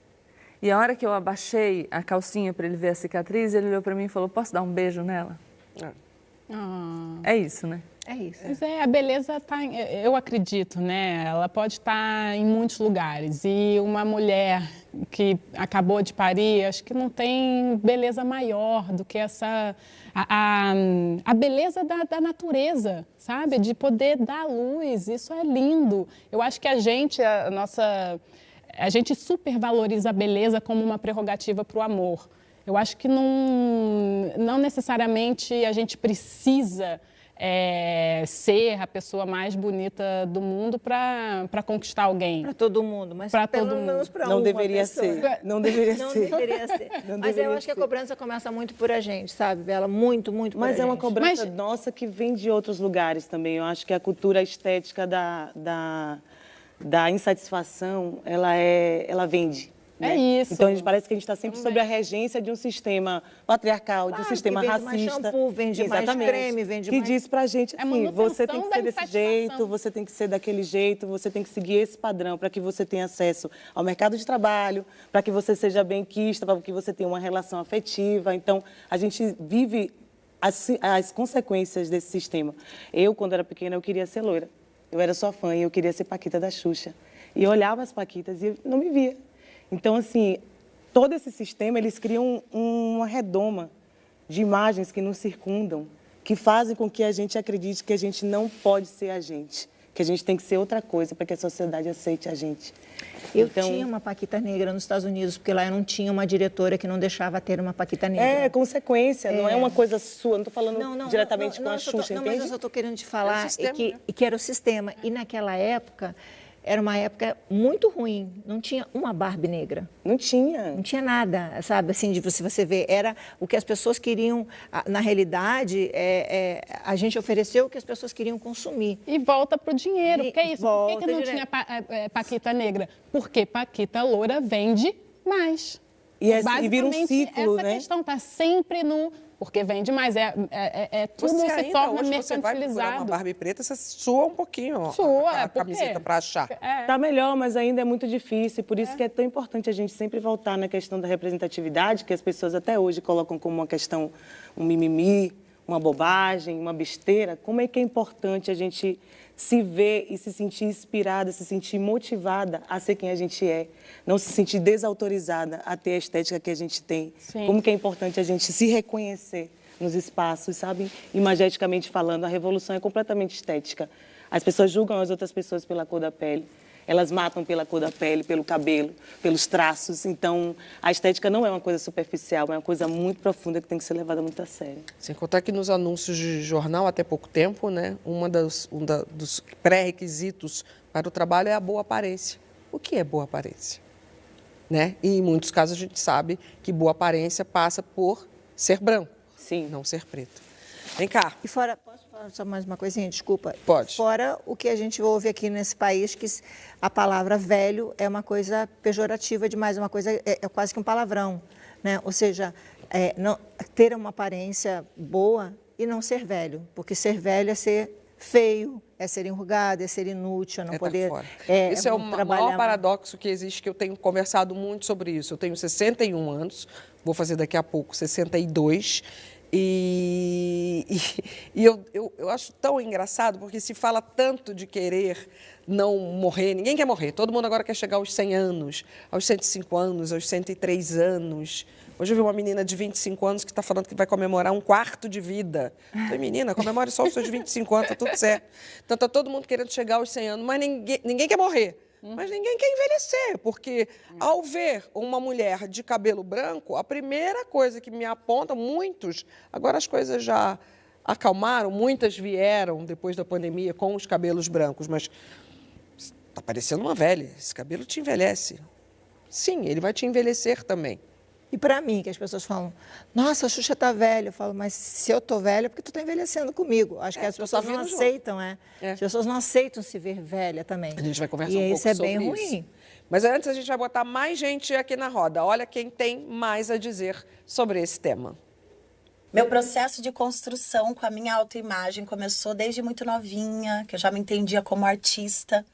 E a hora que eu abaixei a calcinha para ele ver a cicatriz, ele olhou para mim e falou, posso dar um beijo nela? É isso, né? É isso. Mas a beleza está, eu acredito, né? Ela pode estar em muitos lugares. E uma mulher que acabou de parir, acho que não tem beleza maior do que essa... A beleza da natureza, sabe? De poder dar luz, isso é lindo. Eu acho que a gente supervaloriza a beleza como uma prerrogativa para o amor. Eu acho que não necessariamente a gente precisa ser a pessoa mais bonita do mundo para conquistar alguém. Para todo mundo, mas pelo menos para uma pessoa. Não deveria ser. Mas eu acho que a cobrança começa muito por a gente, sabe, Bela? Muito, muito por a gente. Mas é uma cobrança nossa que vem de outros lugares também. Eu acho que a cultura estética da insatisfação, ela vende. Né? É isso. Então, parece que a gente está sempre sob a regência de um sistema patriarcal, de um sistema vende racista. Mais shampoo, vende mais creme, vende que mais... diz pra gente assim, você tem que ser desse jeito, você tem que ser daquele jeito, você tem que seguir esse padrão para que você tenha acesso ao mercado de trabalho, para que você seja bem-quista, para que você tenha uma relação afetiva. Então, a gente vive as consequências desse sistema. Eu, quando era pequena, eu queria ser loira. Eu era sua fã e eu queria ser Paquita da Xuxa. E eu olhava as Paquitas e eu não me via. Então, assim, todo esse sistema, eles criam uma redoma de imagens que nos circundam, que fazem com que a gente acredite que a gente não pode ser a gente, que a gente tem que ser outra coisa para que a sociedade aceite a gente. Eu tinha uma Paquita negra nos Estados Unidos, porque lá eu não tinha uma diretora que não deixava ter uma Paquita negra. É não é uma coisa sua, não estou falando diretamente com a Xuxa, entende? Mas eu só estou querendo te falar que era o sistema. E naquela época... era uma época muito ruim. Não tinha uma Barbie negra. Não tinha. Não tinha nada, sabe? Assim, de você ver, era o que as pessoas queriam. Na realidade, a gente ofereceu o que as pessoas queriam consumir. E volta pro dinheiro. Porque é isso. Por que não tinha Paquita negra? Porque Paquita loura vende mais. E vira um ciclo, essa questão está sempre no... Porque vende mais, tudo você se ainda, torna hoje você vai procurar uma Barbie preta, você sua um pouquinho a camiseta para achar. Tá melhor, mas ainda é muito difícil. Por isso que é tão importante a gente sempre voltar na questão da representatividade, que as pessoas até hoje colocam como uma questão, um mimimi, uma bobagem, uma besteira. Como é que é importante a gente se ver e se sentir inspirada, se sentir motivada a ser quem a gente é, não se sentir desautorizada a ter a estética que a gente tem. Sim. Como que é importante a gente se reconhecer nos espaços, sabe? Imageticamente falando, a revolução é completamente estética. As pessoas julgam as outras pessoas pela cor da pele, elas matam pela cor da pele, pelo cabelo, pelos traços. Então, a estética não é uma coisa superficial, é uma coisa muito profunda que tem que ser levada muito a sério. Sem contar que nos anúncios de jornal, até pouco tempo, né, um dos pré-requisitos para o trabalho é a boa aparência. O que é boa aparência? Né? E em muitos casos a gente sabe que boa aparência passa por ser branco, sim, não ser preto. Vem cá. E fora, posso falar só mais uma coisinha? Desculpa. Pode. Fora o que a gente ouve aqui nesse país, que a palavra velho é uma coisa pejorativa demais, uma coisa, é quase que um palavrão, né? Ou seja, não, ter uma aparência boa e não ser velho, porque ser velho é ser feio, é ser enrugado, é ser inútil, é não poder... Esse é o maior paradoxo que existe, que eu tenho conversado muito sobre isso. Eu tenho 61 anos, vou fazer daqui a pouco 62, e eu acho tão engraçado, porque se fala tanto de querer não morrer. Ninguém quer morrer. Todo mundo agora quer chegar aos 100 anos, aos 105 anos, aos 103 anos. Hoje eu vi uma menina de 25 anos que está falando que vai comemorar um quarto de vida. Eu falei, menina, comemore só os seus 25 anos, tá tudo certo. Então está todo mundo querendo chegar aos 100 anos, mas ninguém quer morrer. Mas ninguém quer envelhecer, porque ao ver uma mulher de cabelo branco, a primeira coisa que me aponta, muitos, agora as coisas já acalmaram, muitas vieram depois da pandemia com os cabelos brancos, mas está parecendo uma velha, esse cabelo te envelhece. Sim, ele vai te envelhecer também. E para mim, que as pessoas falam, nossa, a Xuxa está velha. Eu falo, mas se eu estou velha, é porque tu está envelhecendo comigo. Acho que as pessoas não aceitam, As pessoas não aceitam se ver velha também. A gente vai conversar um pouco sobre isso. E isso é bem ruim. Mas antes a gente vai botar mais gente aqui na roda. Olha quem tem mais a dizer sobre esse tema. Meu processo de construção com a minha autoimagem começou desde muito novinha, que eu já me entendia como artista.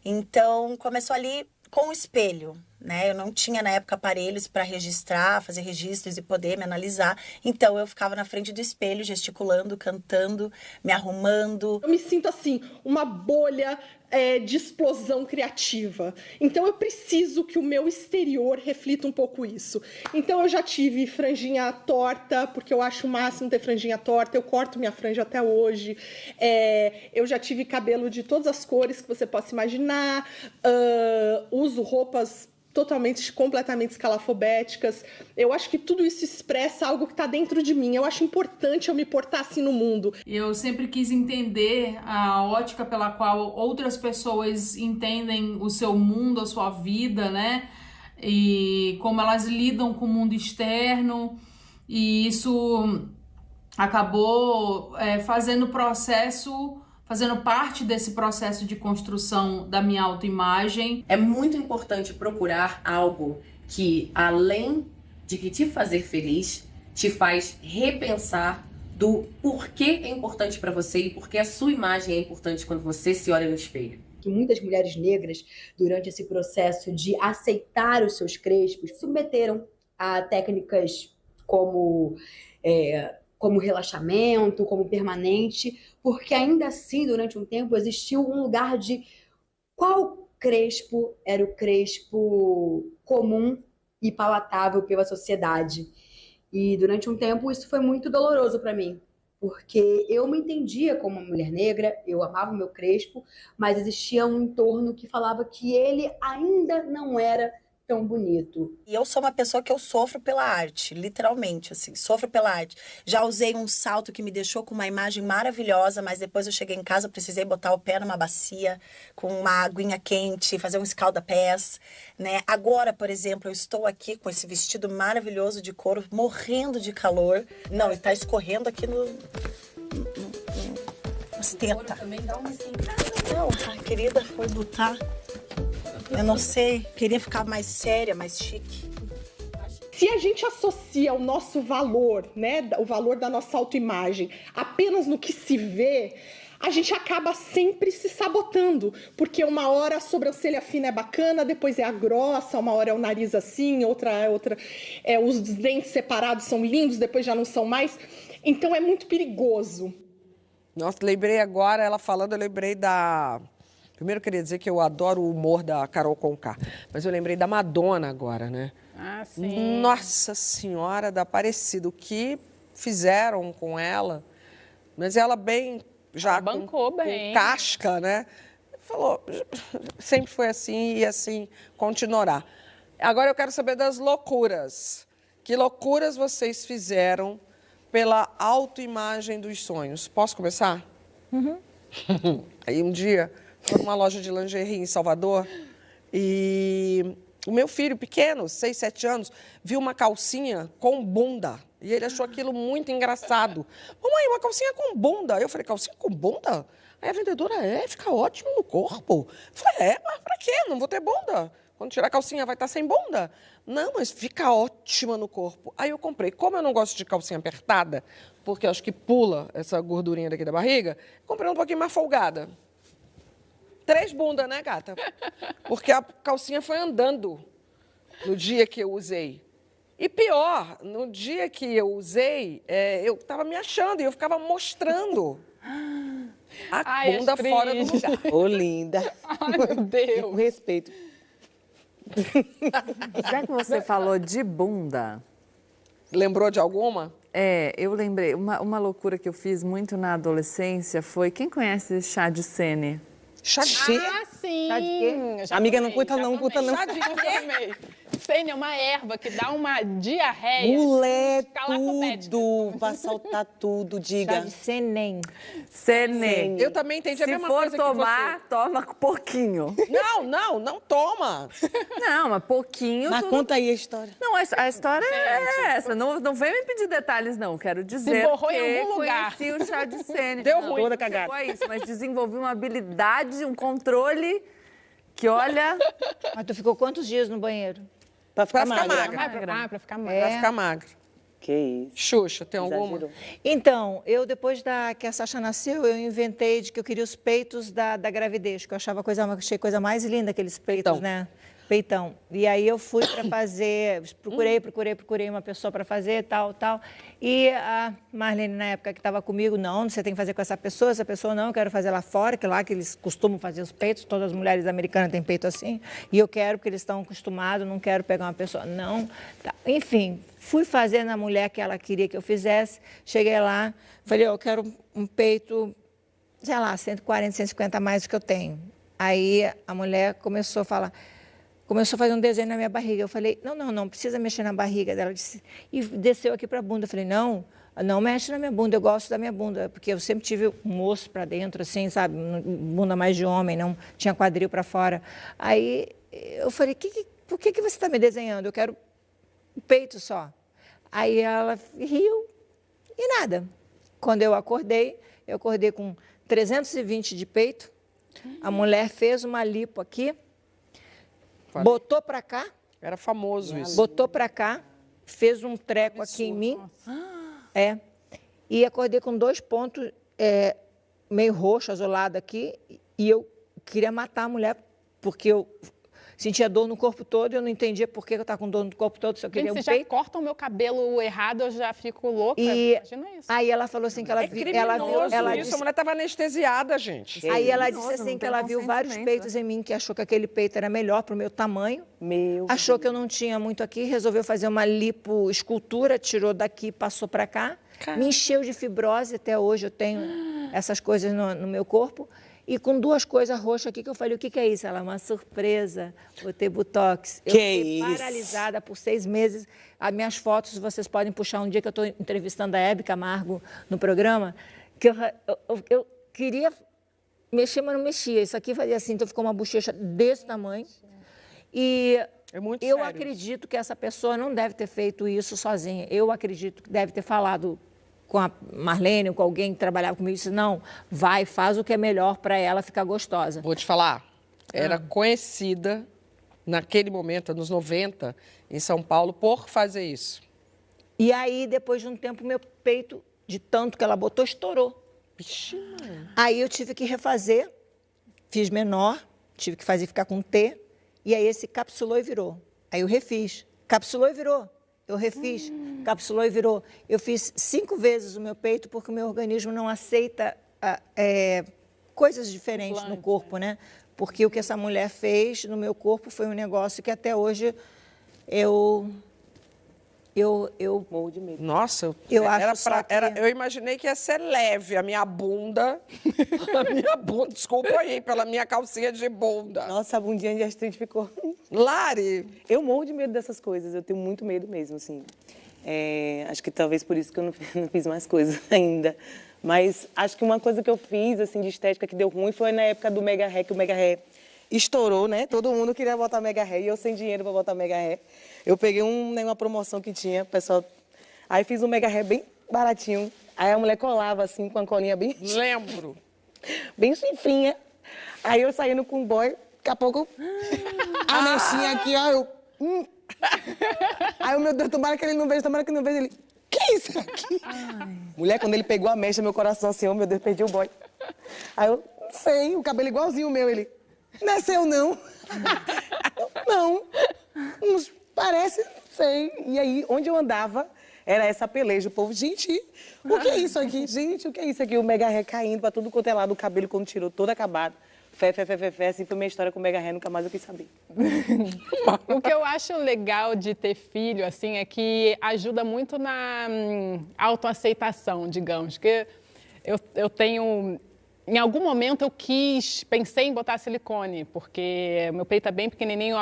Então, começou ali com o espelho, né? Eu não tinha, na época, aparelhos para registrar, fazer registros e poder me analisar. Então, eu ficava na frente do espelho, gesticulando, cantando, me arrumando. Eu me sinto, assim, uma bolha de explosão criativa. Então, eu preciso que o meu exterior reflita um pouco isso. Então, eu já tive franjinha torta, porque eu acho o máximo ter franjinha torta. Eu corto minha franja até hoje. Eu já tive cabelo de todas as cores que você possa imaginar. Uso roupas completamente escalafobéticas. Eu acho que tudo isso expressa algo que está dentro de mim. Eu acho importante eu me portar assim no mundo. Eu sempre quis entender a ótica pela qual outras pessoas entendem o seu mundo, a sua vida, né? E como elas lidam com o mundo externo. E isso acabou fazendo parte desse processo de construção da minha autoimagem. É muito importante procurar algo que, além de que te fazer feliz, te faz repensar do porquê é importante para você e porque a sua imagem é importante quando você se olha no espelho. Que muitas mulheres negras, durante esse processo de aceitar os seus crespos, submeteram a técnicas como relaxamento, como permanente, porque ainda assim, durante um tempo, existiu um lugar de qual crespo era o crespo comum e palatável pela sociedade. E durante um tempo isso foi muito doloroso para mim, porque eu me entendia como uma mulher negra, eu amava o meu crespo, mas existia um entorno que falava que ele ainda não era tão bonito? E eu sou uma pessoa que eu sofro pela arte, literalmente, assim, sofro pela arte. Já usei um salto que me deixou com uma imagem maravilhosa, mas depois eu cheguei em casa, eu precisei botar o pé numa bacia com uma aguinha quente, fazer um escalda-pés, né? Agora, por exemplo, eu estou aqui com esse vestido maravilhoso de couro, morrendo de calor. Não, ele tá escorrendo aqui nas tetas. Não, querida, foi botar... Eu não sei, queria ficar mais séria, mais chique. Se a gente associa o nosso valor, né, o valor da nossa autoimagem, apenas no que se vê, a gente acaba sempre se sabotando, porque uma hora a sobrancelha fina é bacana, depois é a grossa, uma hora é o nariz assim, outra os dentes separados são lindos, depois já não são mais. Então é muito perigoso. Nossa, lembrei agora, ela falando, eu lembrei da... Primeiro, eu queria dizer que eu adoro o humor da Carol Conká, mas eu lembrei da Madonna agora, né? Ah, sim. Nossa Senhora da Aparecida, o que fizeram com ela, mas ela bem, já ela bancou bem. Com casca, né? Falou, sempre foi assim e assim continuará. Agora eu quero saber das loucuras. Que loucuras vocês fizeram pela autoimagem dos sonhos? Posso começar? Uhum. Aí um dia... Foi numa loja de lingerie em Salvador e o meu filho pequeno, 6, 7 anos, viu uma calcinha com bunda e ele achou aquilo muito engraçado. Mamãe, uma calcinha com bunda. Eu falei, calcinha com bunda? Aí a vendedora, fica ótimo no corpo. Eu falei, mas pra quê? Não vou ter bunda. Quando tirar a calcinha vai estar sem bunda. Não, mas fica ótima no corpo. Aí eu comprei. Como eu não gosto de calcinha apertada, porque eu acho que pula essa gordurinha daqui da barriga, comprei um pouquinho mais folgada. 3 bundas, né, gata? Porque a calcinha foi andando no dia que eu usei. E pior, no dia que eu usei, eu estava me achando e eu ficava mostrando a bunda Astrid. fora do lugar. Ô, linda. Ai, meu Deus. Com respeito. Já que você falou de bunda... Lembrou de alguma? Eu lembrei. Uma loucura que eu fiz muito na adolescência foi... Quem conhece chá de Sene? Chá de quê? Ah, sim. Chá de quê? Já Amiga, tomei, não cuta já não, tomei. cuta não. Chá de quê? Sênia é uma erva que dá uma diarreia. Mulher, calafobética. tudo. Vai saltar tudo, diga. Chá de Senem. Senem. Eu também entendi a mesma Se for coisa tomar, que toma pouquinho. você. Não toma. Não, mas pouquinho... Mas tudo... conta aí a história. Não, a história é essa. Não vem me pedir detalhes, não. Quero dizer borrou que em algum lugar. conheci o chá de Sene. Deu Não, ruim. Toda não cagada. foi isso, mas desenvolvi uma habilidade, um controle que, olha... Mas tu ficou quantos dias no banheiro? Pra ficar Pra ficar magra. magra. Pra ficar É. magra. Pra ficar magro. Que isso. Xuxa, tem alguma? Exagerou. Então, eu depois que a Sasha nasceu, eu inventei de que eu queria os peitos da gravidez, que eu achei coisa mais linda aqueles peitos, Peitão. né? Peitão. E aí eu fui para fazer, procurei uma pessoa para fazer, tal. E a Marlene, na época que estava comigo, não, você tem que fazer com essa pessoa não, eu quero fazer lá fora, que lá que eles costumam fazer os peitos, todas as mulheres americanas têm peito assim, e eu quero porque eles estão acostumados, não quero pegar uma pessoa, não. Tá. Enfim, fui fazer na mulher que ela queria que eu fizesse, cheguei lá, falei, eu quero um peito, sei lá, 140, 150 a mais do que eu tenho. Aí a mulher começou a fazer um desenho na minha barriga. Eu falei, não precisa mexer na barriga dela. Disse, e desceu aqui para a bunda. Eu falei, não mexe na minha bunda, eu gosto da minha bunda. Porque eu sempre tive um osso para dentro, assim, sabe? Bunda mais de homem, não tinha quadril para fora. Aí eu falei, por que você está me desenhando? Eu quero um peito só. Aí ela riu e nada. Quando eu acordei com 320 de peito. A mulher fez uma lipo aqui. Botou pra cá. Era famoso isso. Botou pra cá, fez um treco aqui em mim. E acordei com 2 pontos meio roxo, azulado aqui. E eu queria matar a mulher, porque eu sentia dor no corpo todo e eu não entendia por que eu estava com dor no corpo todo, se eu queria Gente, um se peito. já cortam o meu cabelo errado, eu já fico louca. E Imagina isso. aí ela falou assim que ela viu... Ela isso, disse, a mulher estava anestesiada, gente. aí ela disse assim que ela viu vários peitos em mim, que achou que aquele peito era melhor para o meu tamanho. Achou que eu não tinha muito aqui, resolveu fazer uma lipoescultura, tirou daqui, passou para cá. Me encheu de fibrose, até hoje eu tenho essas coisas no meu corpo. e com 2 coisas roxas aqui que eu falei, o que que é isso? Ela, uma surpresa, botei botox. Eu Que fiquei isso? paralisada por 6 meses. As minhas fotos, vocês podem puxar um dia que eu estou entrevistando a Hebe Camargo no programa, que eu queria mexer, mas não mexia. Isso aqui fazia assim, então ficou uma bochecha desse tamanho. E eu acredito que essa pessoa não deve ter feito isso sozinha. Eu acredito que deve ter falado com a Marlene ou com alguém que trabalhava comigo, disse, não, vai, faz o que é melhor para ela ficar gostosa. Vou te falar, era conhecida naquele momento, anos 90, em São Paulo, por fazer isso. E aí, depois de um tempo, meu peito, de tanto que ela botou, estourou. Vixe, mãe. Aí eu tive que refazer, fiz menor, tive que fazer ficar com T, e aí esse capsulou e virou. Aí eu refiz, capsulou e virou. Eu refiz, capsulou e virou. Eu fiz 5 vezes o meu peito porque o meu organismo não aceita coisas diferentes no corpo, né? Porque o que essa mulher fez no meu corpo foi um negócio que até hoje eu morro de medo. Nossa, eu eu imaginei que ia ser leve a minha bunda. Desculpa aí pela minha calcinha de bunda. Nossa, a bundinha de Astrid ficou... Lari! Eu morro de medo dessas coisas, eu tenho muito medo mesmo, assim. Acho que talvez por isso que eu não fiz mais coisas ainda. Mas acho que uma coisa que eu fiz, assim, de estética que deu ruim foi na época do Mega Hair, que o Mega Hair estourou, né? Todo mundo queria botar Mega Hair e eu sem dinheiro para botar Mega Hair. Eu peguei uma promoção que tinha, pessoal. Aí fiz um Mega Hair bem baratinho. Aí a mulher colava assim com a colinha bem... Lembro. Bem chifinha. Aí eu saindo com o boy, daqui a pouco a mexinha aqui, ó, Aí, meu Deus, tomara que ele não veja, ele... Que é isso aqui? Mulher, quando ele pegou a mecha, meu coração assim, oh, meu Deus, perdi o boy. Aí eu, sei, o cabelo igualzinho o meu, ele... Não é seu, não. Não. Parece, sei. E aí, onde eu andava, era essa peleja. O povo, gente, o que é isso aqui? Gente, o que é isso aqui? O Mega Hair caindo pra tudo quanto é lado, o cabelo quando tirou todo acabado. Fé, assim foi minha história com o Mega Hair, nunca mais eu quis saber. O que eu acho legal de ter filho, assim, é que ajuda muito na autoaceitação, digamos. Que eu tenho... Em algum momento eu pensei em botar silicone, porque meu peito é bem pequenininho, eu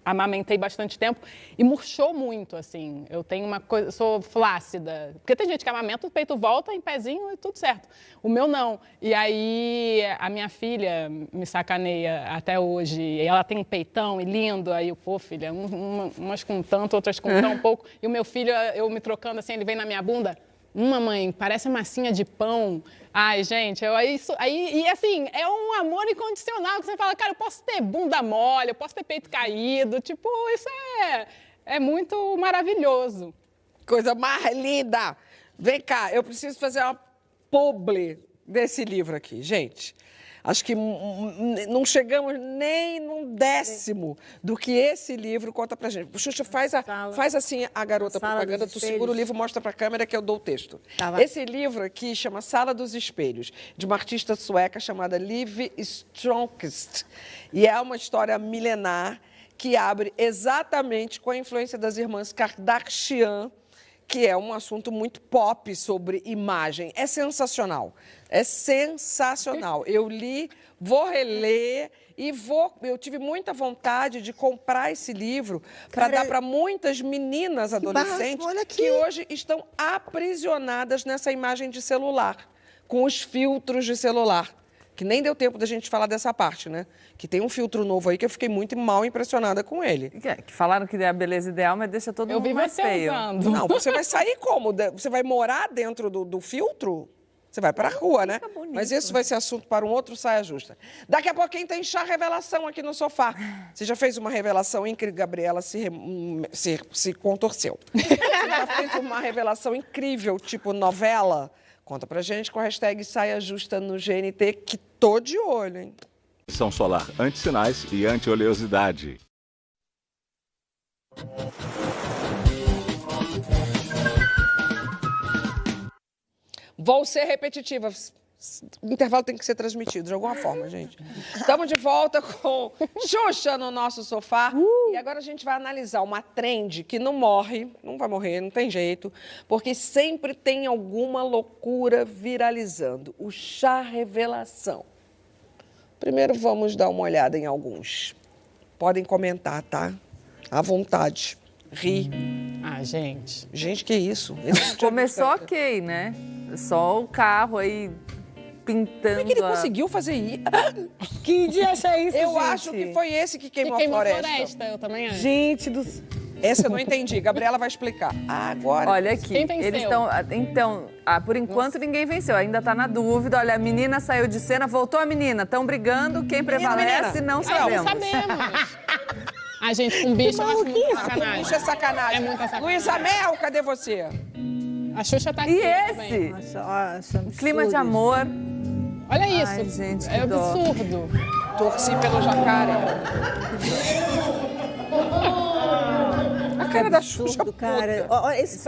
amamentei bastante tempo e murchou muito, assim. Eu tenho uma coisa, sou flácida. Porque tem gente que amamenta, o peito volta em pezinho e tudo certo. O meu não. E aí a minha filha me sacaneia até hoje. E ela tem um peitão e lindo. Aí eu, pô, filha, umas com tanto, outras com tão pouco. E o meu filho, eu me trocando assim, ele vem na minha bunda. Mamãe, parece massinha de pão. Ai, gente, e assim, é um amor incondicional que você fala, cara, eu posso ter bunda mole, eu posso ter peito caído, tipo, isso é muito maravilhoso. Coisa mais linda! Vem cá, eu preciso fazer uma publi desse livro aqui, gente. Acho que não chegamos nem num 10º do que esse livro conta pra gente. Xuxa, faz assim a garota propaganda, tu segura o livro, mostra pra câmera que eu dou o texto. Esse livro aqui chama Sala dos Espelhos, de uma artista sueca chamada Liv Strömquist. E é uma história milenar que abre exatamente com a influência das irmãs Kardashian, que é um assunto muito pop sobre imagem. É sensacional. É sensacional. Eu li, vou reler e eu tive muita vontade de comprar esse livro para dar para muitas meninas adolescentes que hoje estão aprisionadas nessa imagem de celular, com os filtros de celular. Que nem deu tempo da gente falar dessa parte, né? Que tem um filtro novo aí que eu fiquei muito mal impressionada com ele. Que falaram que é a beleza ideal, mas deixa todo mundo mais feio. Usando. Não, você vai sair como? Você vai morar dentro do filtro? Você vai para a rua, né? Mas isso vai ser assunto para um outro Saia Justa. Daqui a pouquinho tem chá revelação aqui no sofá. Você já fez uma revelação incrível, Gabriela se contorceu. Você já fez uma revelação incrível, tipo novela? Conta pra gente com a hashtag Saia Justa no GNT, que tô de olho, hein? Proteção solar anti-sinais e anti-oleosidade. Vou ser repetitiva. O intervalo tem que ser transmitido de alguma forma, gente. Estamos de volta com Xuxa no nosso sofá. E agora a gente vai analisar uma trend que não morre, não vai morrer, não tem jeito, porque sempre tem alguma loucura viralizando. O chá revelação. Primeiro vamos dar uma olhada em alguns. Podem comentar, tá? À vontade. Ri. Ah, gente. Gente, que isso? Começou ok, né? Só o carro aí pintando. Como é que ele conseguiu fazer isso? Que dia é isso, Eu gente? acho que foi esse que queimou, Que queimou a floresta. eu também acho. Gente do... Essa eu não entendi. Gabriela vai explicar. Agora. Olha aqui. Quem venceu? Eles estão. Então, por enquanto ninguém venceu. Ainda tá na dúvida. Olha, a menina saiu de cena, voltou a menina. Estão brigando. Quem prevalece, não sabemos. Não sabemos. A gente, com bicho, eu acho muito sacanagem. Bicho é sacanagem. É muita sacanagem. Luísa Mel, cadê você? A Xuxa tá aqui E esse? também. Clima de amor. Olha isso. Ai, gente, que é dó. absurdo. Torci pelo jacaré. A cara da Xuxa, cara. Esse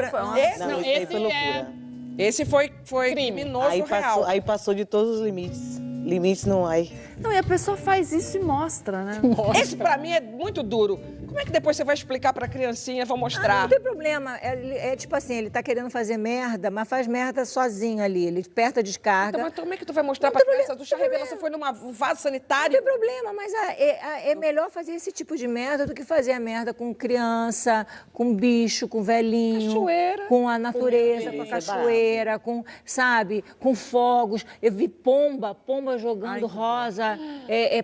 Esse foi criminoso real. Aí passou de todos os limites. Limites não há. Não, e a pessoa faz isso e mostra, né? Esse pra mim é muito duro. Como é que depois você vai explicar pra criancinha, vou mostrar? Não tem problema. É tipo assim, ele tá querendo fazer merda, mas faz merda sozinho ali. Ele aperta a descarga. Então, mas como é que tu vai mostrar pra criança? Tu já revela, você foi num vaso sanitário? Não tem problema, mas é melhor fazer esse tipo de merda do que fazer a merda com criança, com bicho, com velhinho. Cachoeira. Com a natureza, com a cachoeira, com, sabe, com fogos. Eu vi pomba jogando rosa,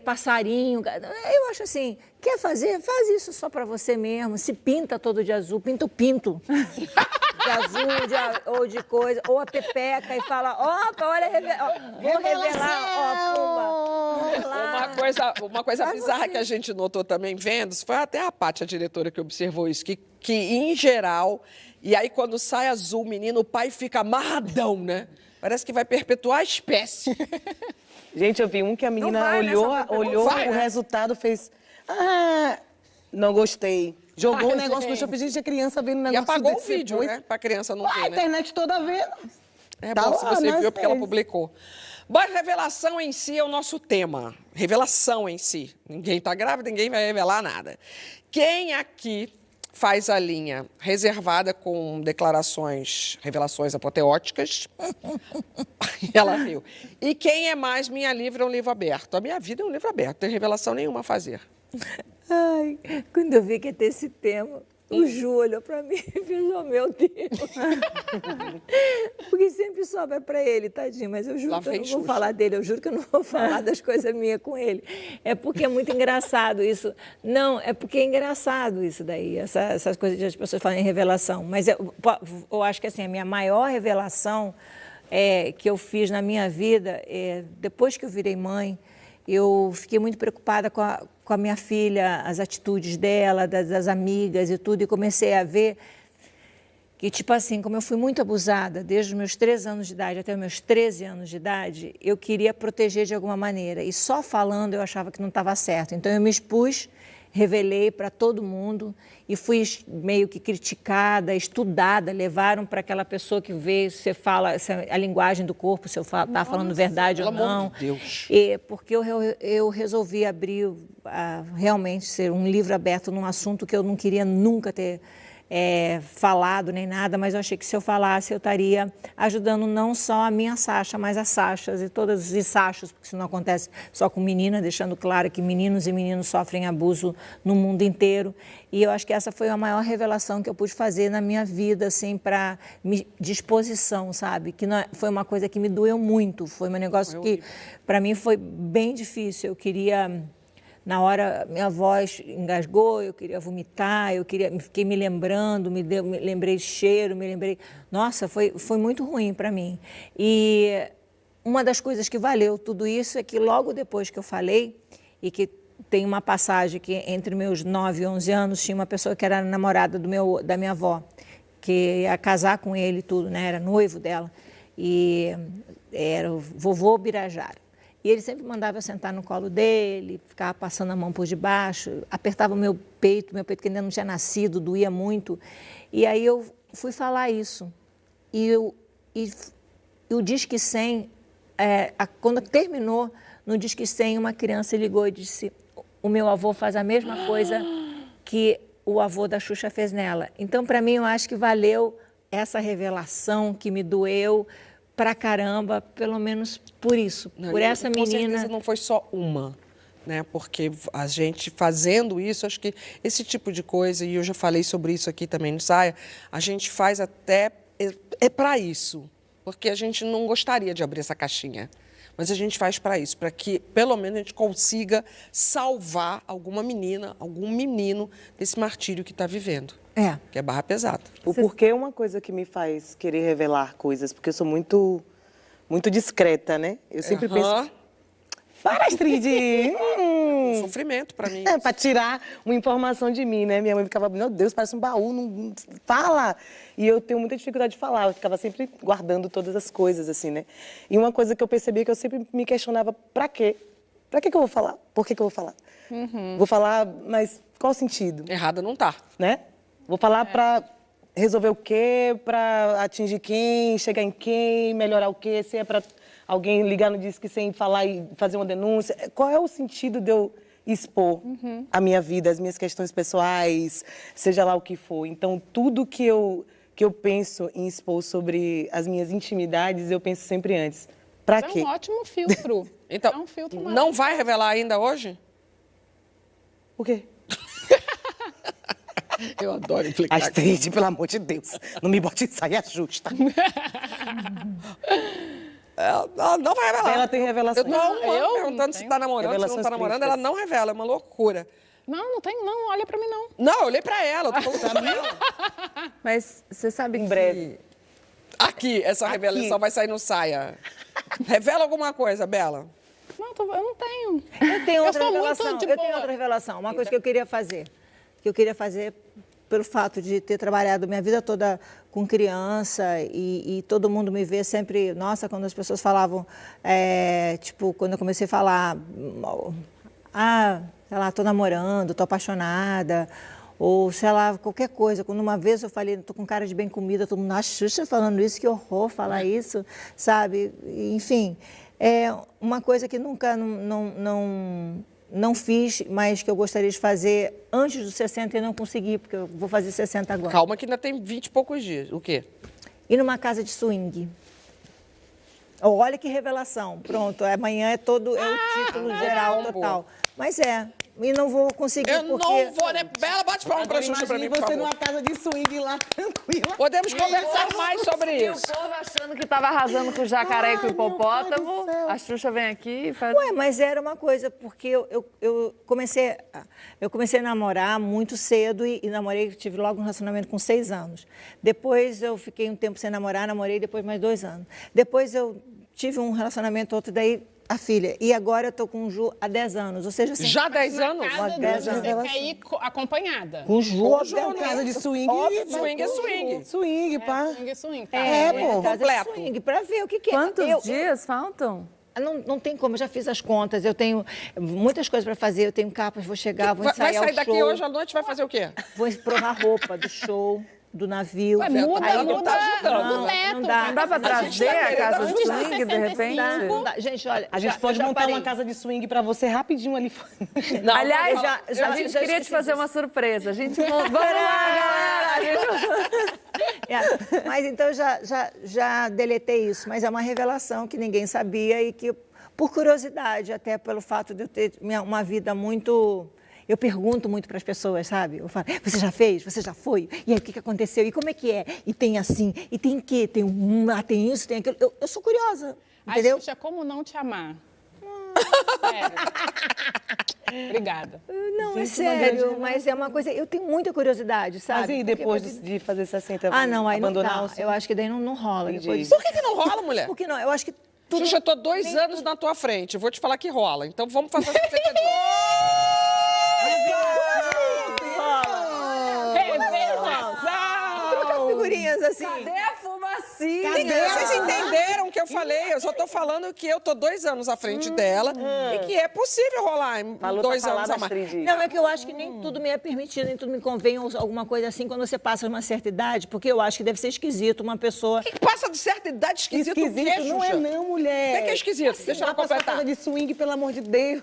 passarinho. Eu acho assim, quer fazer? Faz isso só pra você mesmo. Se pinta todo de azul, pinta o pinto. De azul, ou de coisa. Ou a pepeca e fala, opa, olha, vou revelar, ó, pomba. Uma coisa bizarra que a gente notou também vendo, foi até a Paty, a diretora, que observou isso, que em geral, e aí quando sai azul, menino, o pai fica amarradão, né? Parece que vai perpetuar a espécie. Gente, eu vi um que a menina olhou vai, o né? resultado, fez... Ah, não gostei. Jogou o negócio no chão, gente, a criança vendo o negócio E apagou o desse vídeo, depois. né? Pra criança não A ver, né? internet toda vendo. É Tá bom lá, se você né, viu, porque ela fez. publicou. Mas revelação em si é o nosso tema. Revelação em si. Ninguém tá grávida, ninguém vai revelar nada. Quem aqui faz a linha reservada com revelações apoteóticas? Ela riu. E quem é mais minha livre é um livro aberto? A minha vida é um livro aberto, não tem revelação nenhuma a fazer. Ai, quando eu vi que ia ter esse tema, o Ju olhou pra mim e fez, oh, meu Deus. Porque sempre sobra pra ele, tadinho, mas eu juro que eu não vou falar dele, eu juro que eu não vou falar das coisas minhas com ele. É porque é muito engraçado isso. Não, é porque é engraçado isso daí, essas coisas que as pessoas falam em revelação. Mas eu acho que assim, a minha maior revelação que eu fiz na minha vida, depois que eu virei mãe, eu fiquei muito preocupada com a minha filha, as atitudes dela, das amigas e tudo, e comecei a ver que, tipo assim, como eu fui muito abusada desde os meus 3 anos de idade até os meus 13 anos de idade, eu queria proteger de alguma maneira. E só falando eu achava que não estava certo. Então eu me expus, revelei para todo mundo e fui meio que criticada, estudada, levaram para aquela pessoa que vê, você fala a linguagem do corpo, se eu está falando verdade ou não. Pelo amor de Deus. Porque eu resolvi abrir, realmente ser um livro aberto num assunto que eu não queria nunca ter falado nem nada, mas eu achei que se eu falasse eu estaria ajudando não só a minha Sasha, mas as Sashas e todas os Sashos, porque isso não acontece só com menina, deixando claro que meninos e meninos sofrem abuso no mundo inteiro. E eu acho que essa foi a maior revelação que eu pude fazer na minha vida, assim, para disposição, sabe? Que não, foi uma coisa que me doeu muito, foi um negócio que para mim foi bem difícil. Eu queria... Na hora, minha voz engasgou, eu queria vomitar, fiquei me lembrando, me lembrei de cheiro, me lembrei... Nossa, foi muito ruim para mim. E uma das coisas que valeu tudo isso é que logo depois que eu falei, e que tem uma passagem que entre meus 9 e 11 anos, tinha uma pessoa que era namorada da minha avó, que ia casar com ele e tudo, né? Era noivo dela, e era o vovô Birajara. E ele sempre mandava eu sentar no colo dele, ficava passando a mão por debaixo, apertava o meu peito que ainda não tinha nascido, doía muito. E aí eu fui falar isso. E o Disque 100, quando terminou, no Disque 100, uma criança ligou e disse, o meu avô faz a mesma coisa que o avô da Xuxa fez nela. Então, para mim, eu acho que valeu essa revelação que me doeu, pra caramba, pelo menos por isso, por essa Com menina. certeza não foi só uma, né? Porque a gente fazendo isso, acho que esse tipo de coisa, e eu já falei sobre isso aqui também no Saia, a gente faz até... É para isso, porque a gente não gostaria de abrir essa caixinha. Mas a gente faz para isso, para que, pelo menos, a gente consiga salvar alguma menina, algum menino desse martírio que está vivendo. Que é barra pesada. O porquê é uma coisa que me faz querer revelar coisas, porque eu sou muito discreta, né? Eu sempre penso... Para, Astrid! Sofrimento para mim. Para tirar uma informação de mim, né? Minha mãe ficava, meu Deus, parece um baú, não fala! E eu tenho muita dificuldade de falar, eu ficava sempre guardando todas as coisas, assim, né? E uma coisa que eu percebi é que eu sempre me questionava, pra quê? Pra que eu vou falar? Por que eu vou falar? Vou falar, mas qual o sentido? Errada não tá. Né? Vou falar pra resolver o quê? Pra atingir quem? Chegar em quem? Melhorar o quê? Se é pra... alguém ligar no Disque sem falar e fazer uma denúncia. Qual é o sentido de eu expor a minha vida, as minhas questões pessoais, seja lá o que for? Então, tudo que eu penso em expor sobre as minhas intimidades, eu penso sempre antes. Pra quê? É um ótimo filtro. Então, é um filtro não vai revelar ainda hoje? O quê? Eu adoro implicar. Astrid, pelo amor de Deus, não me bote em saia justa. Ela não vai revelar. Ela tem revelação. Eu tô perguntando se tá namorando, se não tá namorando, ela não revela, é uma loucura. Não tenho, não, olha pra mim, não. Não, eu olhei pra ela, eu tô falando pra ela. Mas você sabe que... Em breve. Aqui, essa revelação vai sair no Saia. Revela alguma coisa, Bela. Não, eu não tenho. Eu tenho outra sou revelação. muito de Eu boa. tenho outra revelação. Uma coisa que eu queria fazer. Pelo fato de ter trabalhado minha vida toda com criança e todo mundo me vê sempre... Nossa, quando as pessoas falavam... tipo, quando eu comecei a falar... sei lá, tô namorando, tô apaixonada... Ou, sei lá, qualquer coisa. Quando uma vez eu falei, tô com cara de bem comida, todo mundo, Xuxa falando isso, que horror falar isso, sabe? Enfim, é uma coisa que nunca não fiz, mas que eu gostaria de fazer antes dos 60 e não consegui, porque eu vou fazer 60 agora. Calma que ainda tem 20 e poucos dias. O quê? Ir numa casa de swing. Olha que revelação. Pronto, amanhã é o título geral total. Mas e não vou conseguir Eu porque... não vou, né? Bela, bate palma pra Xuxa pra mim, por você favor. numa casa de swing lá, tranquila. Podemos conversar mais sobre isso. E o povo achando que estava arrasando com o jacaré e com o hipopótamo. A Xuxa vem aqui e faz... Ué, mas era uma coisa, porque eu comecei a namorar muito cedo e namorei, tive logo um relacionamento com 6 anos. Depois eu fiquei um tempo sem namorar, namorei depois mais 2 anos. Depois eu tive um relacionamento, outro daí... A filha. E agora eu tô com o Ju há 10 anos. Ou seja, assim, já 10 anos? Há 10 anos. Você quer ir acompanhada? Com o Ju, casa de swing. Swing é swing. Swing, pá. Swing é swing. Pô. casa completo. de swing, pra ver o que é. Quantos dias faltam? Não tem como, eu já fiz as contas, eu tenho muitas coisas para fazer, eu tenho capas, vou chegar, vou ensaiar o show. Vai sair daqui hoje à noite, vai fazer o quê? Vou provar roupa do show, do navio. Ué, muda, Aí muda, tá ajudando. Não dá. Não dá pra trazer a casa de swing, de repente? Não dá. Gente, olha, A gente pode montar uma casa de swing pra você rapidinho ali fora. Não, aliás, a gente queria te fazer uma surpresa. A gente vamos lá, galera! Mas então já deletei isso, mas é uma revelação que ninguém sabia e que, por curiosidade, até pelo fato de eu ter uma vida muito... Eu pergunto muito para as pessoas, sabe? Eu falo, você já fez? Você já foi? E aí, o que aconteceu? E como é que é? E tem assim? E tem o quê? Tem isso, tem aquilo. Eu sou curiosa, entendeu? Xuxa, como não te amar? Sério. Obrigada. Não, é sério, mas é uma coisa... Eu tenho muita curiosidade, sabe? Mas e depois de fazer 60, aí abandonar não o dá. Eu acho que daí não rola. Depois Por que não rola, mulher? Porque não, eu acho que tudo... Xuxa, eu tô 2 anos na tua frente, vou te falar que rola. Então vamos fazer 62. Figurinhas assim. Cadê a fumacinha? Vocês entenderam o que eu falei? Eu só tô falando que eu tô 2 anos à frente dela e que é possível rolar em 2 anos a mais. Não, é que eu acho que nem tudo me é permitido, nem tudo me convém, ou alguma coisa assim, quando você passa de uma certa idade, porque eu acho que deve ser esquisito uma pessoa... O que passa de certa idade esquisito? Não é não, mulher. O que é esquisito? Deixa ela completar. Casa de swing, pelo amor de Deus.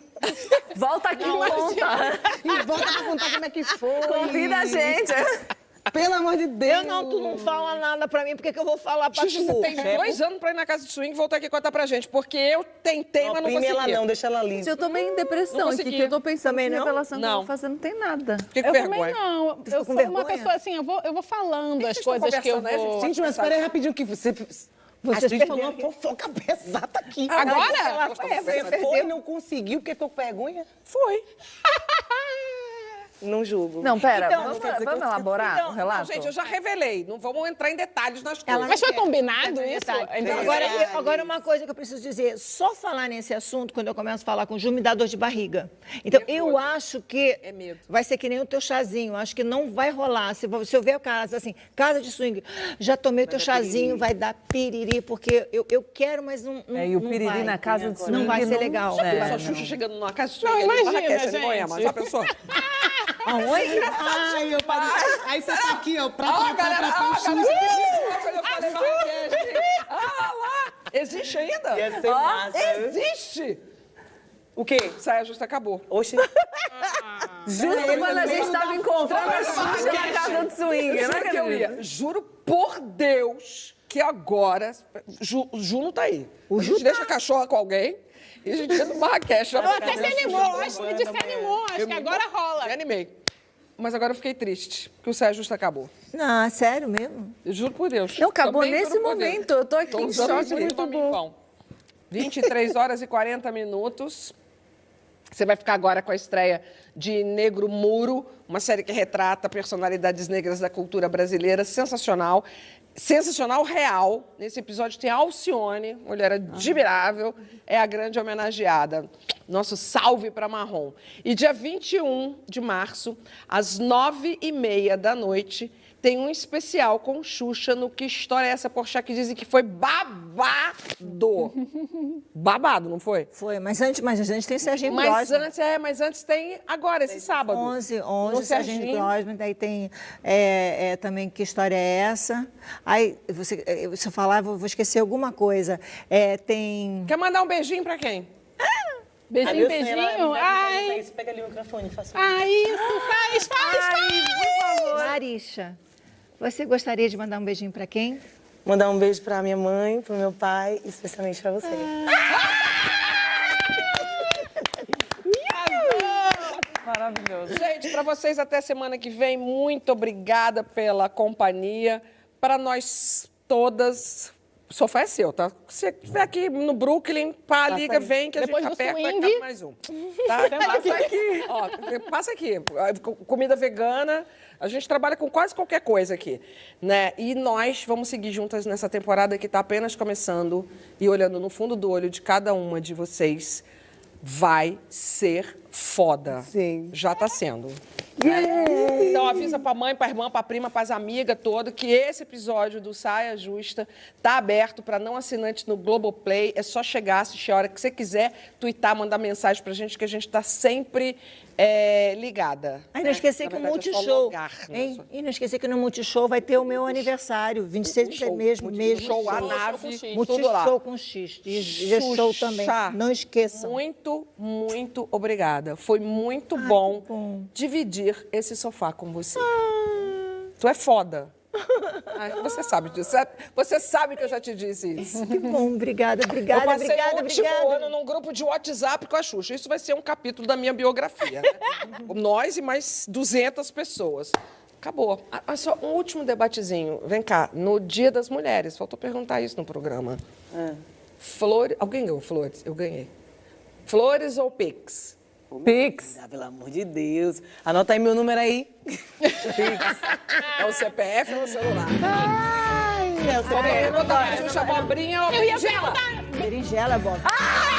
Volta aqui e conta. E volta pra contar como é que foi. Convida a gente. Pelo amor de Deus. Tu não fala nada pra mim, por que eu vou falar pra Xuxa, tu? você tem 2 anos pra ir na casa de swing e voltar aqui contar pra gente. Porque eu tentei, mas não consegui. ela não, deixa ela livre. Eu tô meio em depressão aqui, que eu tô pensando Também que a não? revelação que eu Não. vou fazer não tem nada. Fiquei com Eu vergonha. também não. Eu com sou vergonha? uma pessoa assim, eu vou falando as vocês estão coisas que eu conversando, né, vou... Gente, mas espera aí rapidinho que você falou uma fofoca pesada aqui. Agora? Ela foi e não conseguiu porque ficou com vergonha? Foi. Não julgo. Não, pera, Então, vamos, quer dizer que vamos eu- elaborar então, o relato? Não, gente, eu já revelei. Não vamos entrar em detalhes nas coisas. Mas foi combinado isso? Então, agora uma coisa que eu preciso dizer, só falar nesse assunto, quando eu começo a falar com o Ju, me dá dor de barriga. Então, eu acho que vai ser que nem o teu chazinho, acho que não vai rolar. Se eu ver a casa, assim, casa de swing, já tomei o teu chazinho, vai dar piriri, porque eu quero, mas não E o não piriri vai. na casa de swing Não vai ser legal. Já pensou a Xuxa chegando numa casa de swing Não, ali em imagina, Marrakech, gente. em Moema? Já pensou? Aonde? Ai, meu pai. Aí você tá aqui, ó. Ó, galera, quando eu falei Marrakech. Ah, lá. Existe ainda? Ia ser massa. Existe. O quê? Saia justa acabou. Oxi. Justo quando a gente tava encontrando a Xuxa na casa de swing, Juro né, que eu ia. Juro por Deus que agora... Ju não tá aí. A gente deixa a cachorra com alguém e a gente entra no Marrakech. Você se animou, acho que você se animou, acho que agora rola. Me animei. Mas agora eu fiquei triste, porque o Saia Justa acabou. Não, sério mesmo? Eu juro por Deus. Não, acabou Também nesse juro por Deus. momento. Eu tô aqui em choque. Muito bom. 23 horas e 40 minutos. Você vai ficar agora com a estreia de Negro Muro, uma série que retrata personalidades negras da cultura brasileira, sensacional. Sensacional real. Nesse episódio tem a Alcione, mulher admirável, é a grande homenageada. Nosso salve para Marrom. E dia 21 de março, às 9h30 da noite, tem um especial com Xuxa no Que História é Essa, Porchat, que dizem que foi babado. Babado, não foi? Foi, mas antes tem Serginho Mas Grosman. mas antes tem agora, esse sábado. 11, No Serginho Grosman, daí tem também Que História é Essa? Aí, se eu falar, vou esquecer alguma coisa. Tem... Quer mandar um beijinho pra quem? Beijinho, beijinho. Ai, Pega ali o microfone, faça isso, faz. Por favor. Marisha, você gostaria de mandar um beijinho pra quem? Mandar um beijo pra minha mãe, pro meu pai, e especialmente pra você. Maravilhoso. Gente, para vocês até semana que vem, muito obrigada pela companhia. Para nós todas, o sofá é seu, tá? Se você estiver aqui no Brooklyn, pá, liga, vem que a Depois gente do aperta e swing. cabe mais um. Tá? Passa aqui. Ó, passa aqui. Comida vegana. A gente trabalha com quase qualquer coisa aqui, né? E nós vamos seguir juntas nessa temporada que está apenas começando e olhando no fundo do olho de cada uma de vocês. Vai ser foda. Sim. Já está sendo. Então avisa pra mãe, pra irmã, pra prima, pras amigas todas que esse episódio do Saia Justa tá aberto para não assinante no Globoplay. É só chegar, assistir a hora que você quiser, tuitar, mandar mensagem pra gente, que a gente tá sempre ligada. Aí não esquecer Na que o verdade, é só Multishow, logar, né? hein? E não esquecer que no Multishow vai ter o meu aniversário, 26 de mesmo Multishow, a nave, tudo lá. Multishow com X. E G-Show também. Xuxa, Não esqueçam. Muito, muito obrigada. Foi muito bom dividir esse sofá com você. Tu é foda. Ai, você sabe disso. Você sabe que eu já te disse isso. Que bom, obrigada. Eu passei o último ano num grupo de WhatsApp com a Xuxa. Isso vai ser um capítulo da minha biografia, né? Nós e mais 200 pessoas. Acabou. Só um último debatezinho. Vem cá, no Dia das Mulheres, faltou perguntar isso no programa. Flores... Alguém ganhou flores? Eu ganhei. Flores ou Pix? Pix. Pelo amor de Deus. Anota aí meu número aí. É o CPF ou o celular? Ai, é o CPF. Xuxa, abobrinha ou Eu ia berinjela? Berinjela, Bob. Ai!